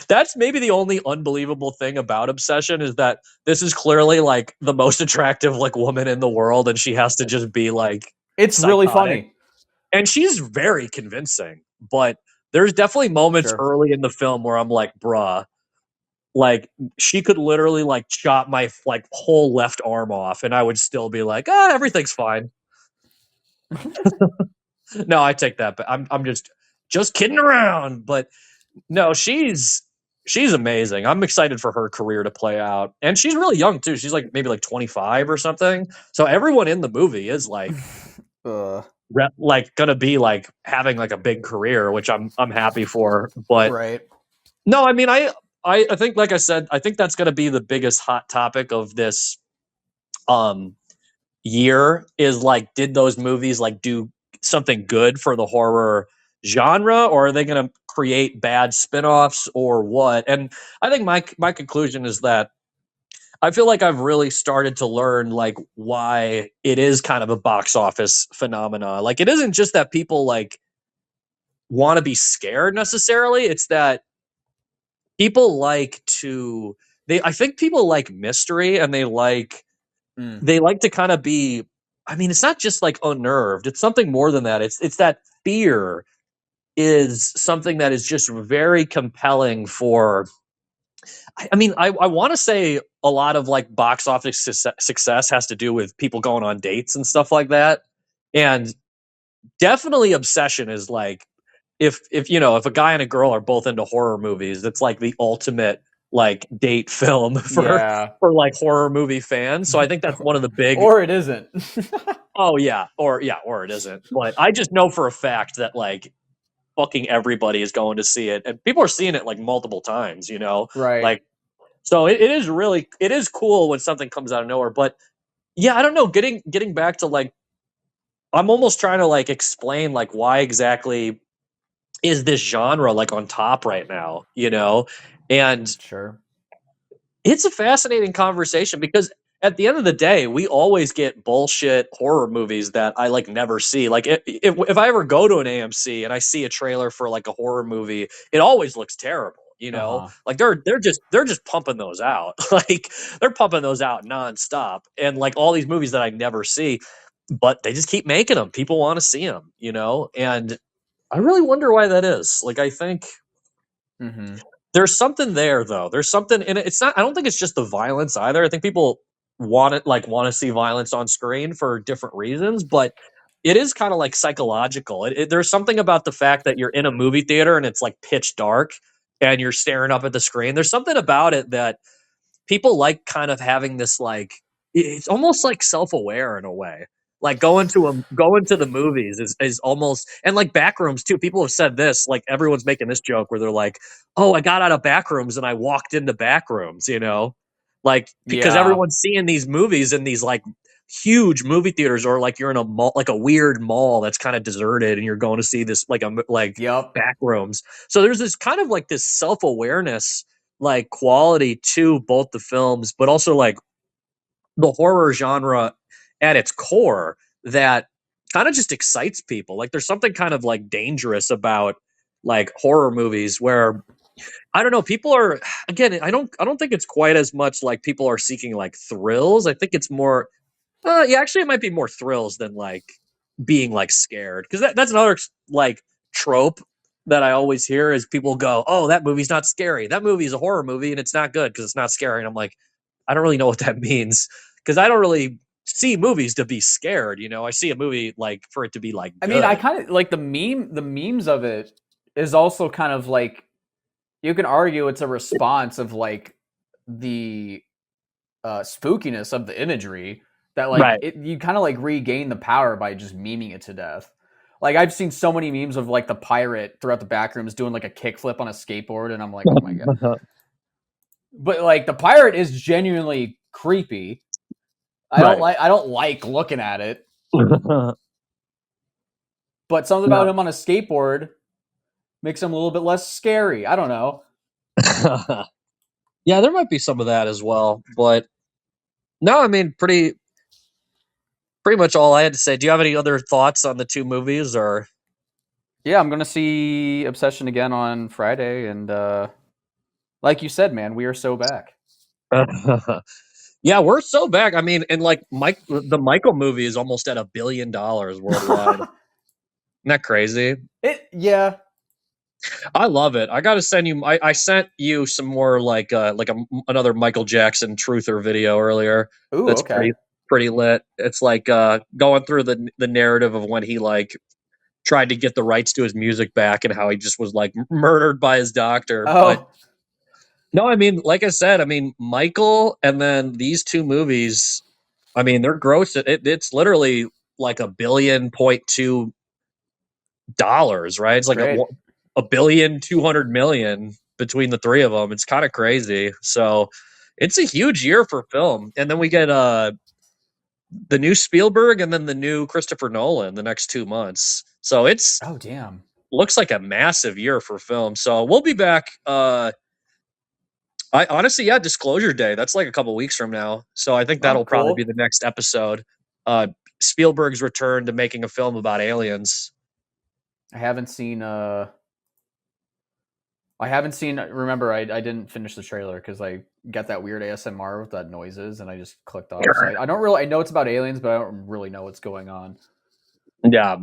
that's maybe the only unbelievable thing about Obsession is that this is clearly like the most attractive like woman in the world, and she has to just be like It's psychotic. really funny. And she's very convincing, but there's definitely moments early in the film where I'm like, bruh, like she could literally like chop my like whole left arm off and I would still be like, everything's fine. No, I take that, but I'm just kidding around. But no, she's amazing. I'm excited for her career to play out. And she's really young too. She's like maybe like 25 or something. So everyone in the movie is like like gonna be like having like a big career, which I'm happy for. But no, I mean I think, like I said, I think that's gonna be the biggest hot topic of this year is like, did those movies like do something good for the horror genre, or are they going to create bad spin-offs or what? And I think my conclusion is that I feel like I've really started to learn like why it is kind of a box office phenomena. Like it isn't just that people like want to be scared necessarily, it's that people like to I think people like mystery, and they like to kind of be, I mean, it's not just like unnerved. It's something more than that. It's that fear is something that is just very compelling for. I mean, I want to say a lot of like box office success has to do with people going on dates and stuff like that. And definitely Obsession is like, if you know, if a guy and a girl are both into horror movies, it's like the ultimate like date film for like horror movie fans. So I think that's one of the big, or it isn't. or it isn't. But I just know for a fact that like fucking everybody is going to see it, and people are seeing it like multiple times, you know? Right. Like, so it is cool when something comes out of nowhere. But yeah, I don't know, getting back to like, I'm almost trying to like explain like why exactly is this genre like on top right now, you know? And it's a fascinating conversation because at the end of the day, we always get bullshit horror movies that I like never see. Like if I ever go to an AMC and I see a trailer for like a horror movie, it always looks terrible, you know? Like they're just pumping those out. Like they're pumping those out nonstop. And like all these movies that I never see, but they just keep making them. People want to see them, you know? And I really wonder why that is. Like, I think there's something there, though. There's something, and it's not. I don't think it's just the violence either. I think people want to see violence on screen for different reasons, but it is kind of like psychological. There's something about the fact that you're in a movie theater and it's like pitch dark and you're staring up at the screen. There's something about it that people like kind of having this like, it's almost like self-aware in a way. Like going to the movies is almost, and like Backrooms too. People have said this, like everyone's making this joke where they're like, "Oh, I got out of Backrooms and I walked into Backrooms," you know, like because everyone's seeing these movies in these like huge movie theaters, or like you're in a mall, like a weird mall that's kind of deserted, and you're going to see this like Backrooms. So there's this kind of like this self-awareness like quality to both the films, but also like the horror genre at its core that kind of just excites people. Like there's something kind of like dangerous about like horror movies where I don't know, people are, again, I don't think it's quite as much like people are seeking like thrills. I think it's more actually it might be more thrills than like being like scared, because that's another like trope that I always hear is people go, "Oh, that movie's not scary. That movie's a horror movie and it's not good because it's not scary." And I'm like, I don't really know what that means, because I don't really see movies to be scared. You know, I see a movie like for it to be like. I Good. mean, I kind of like the memes of it is also kind of like you can argue it's a response of like the spookiness of the imagery that like Right. you kind of like regain the power by just memeing it to death. Like I've seen so many memes of like the pirate throughout the backrooms doing like a kickflip on a skateboard, and I'm like, oh my god. But like the pirate is genuinely creepy. I don't like looking at it. But something about him on a skateboard makes him a little bit less scary. I don't know. Yeah, there might be some of that as well, but no, I mean, pretty much all I had to say. Do you have any other thoughts on the two movies, or? Yeah, I'm gonna see Obsession again on Friday, and like you said, man, we are so back. Yeah, we're so back. I mean, and like the Michael movie is almost at $1 billion worldwide. Isn't that crazy? Yeah. I love it. I got to send you. I sent you some more like another Michael Jackson truther video earlier. Ooh, That's okay. pretty lit. It's like going through the narrative of when he like tried to get the rights to his music back and how he just was like murdered by his doctor. Oh. But no, I mean, like I said, I mean Michael and then these two movies. I mean, they're gross. It's literally like $1.2 billion, right? It's That's like great. $1.2 billion between the three of them. It's kind of crazy. So it's a huge year for film. And then we get the new Spielberg and then the new Christopher Nolan the next 2 months. So it's Oh damn. looks like a massive year for film. So we'll be back. I honestly, yeah, Disclosure Day. That's like a couple weeks from now. So I think Oh, that'll probably be cool. the next episode. Spielberg's return to making a film about aliens. I haven't seen. Remember, I didn't finish the trailer because I got that weird ASMR with that noises, and I just clicked off. So I don't really. I know it's about aliens, but I don't really know what's going on. Yeah.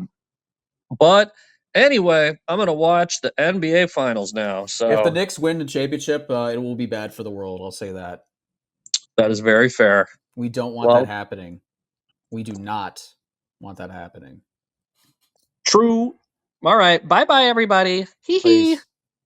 But anyway, I'm going to watch the NBA Finals now. So If the Knicks win the championship, it will be bad for the world. I'll say that. that is very fair. We don't want that happening. We do not want that happening. True. All right. Bye-bye, everybody. Hee hee.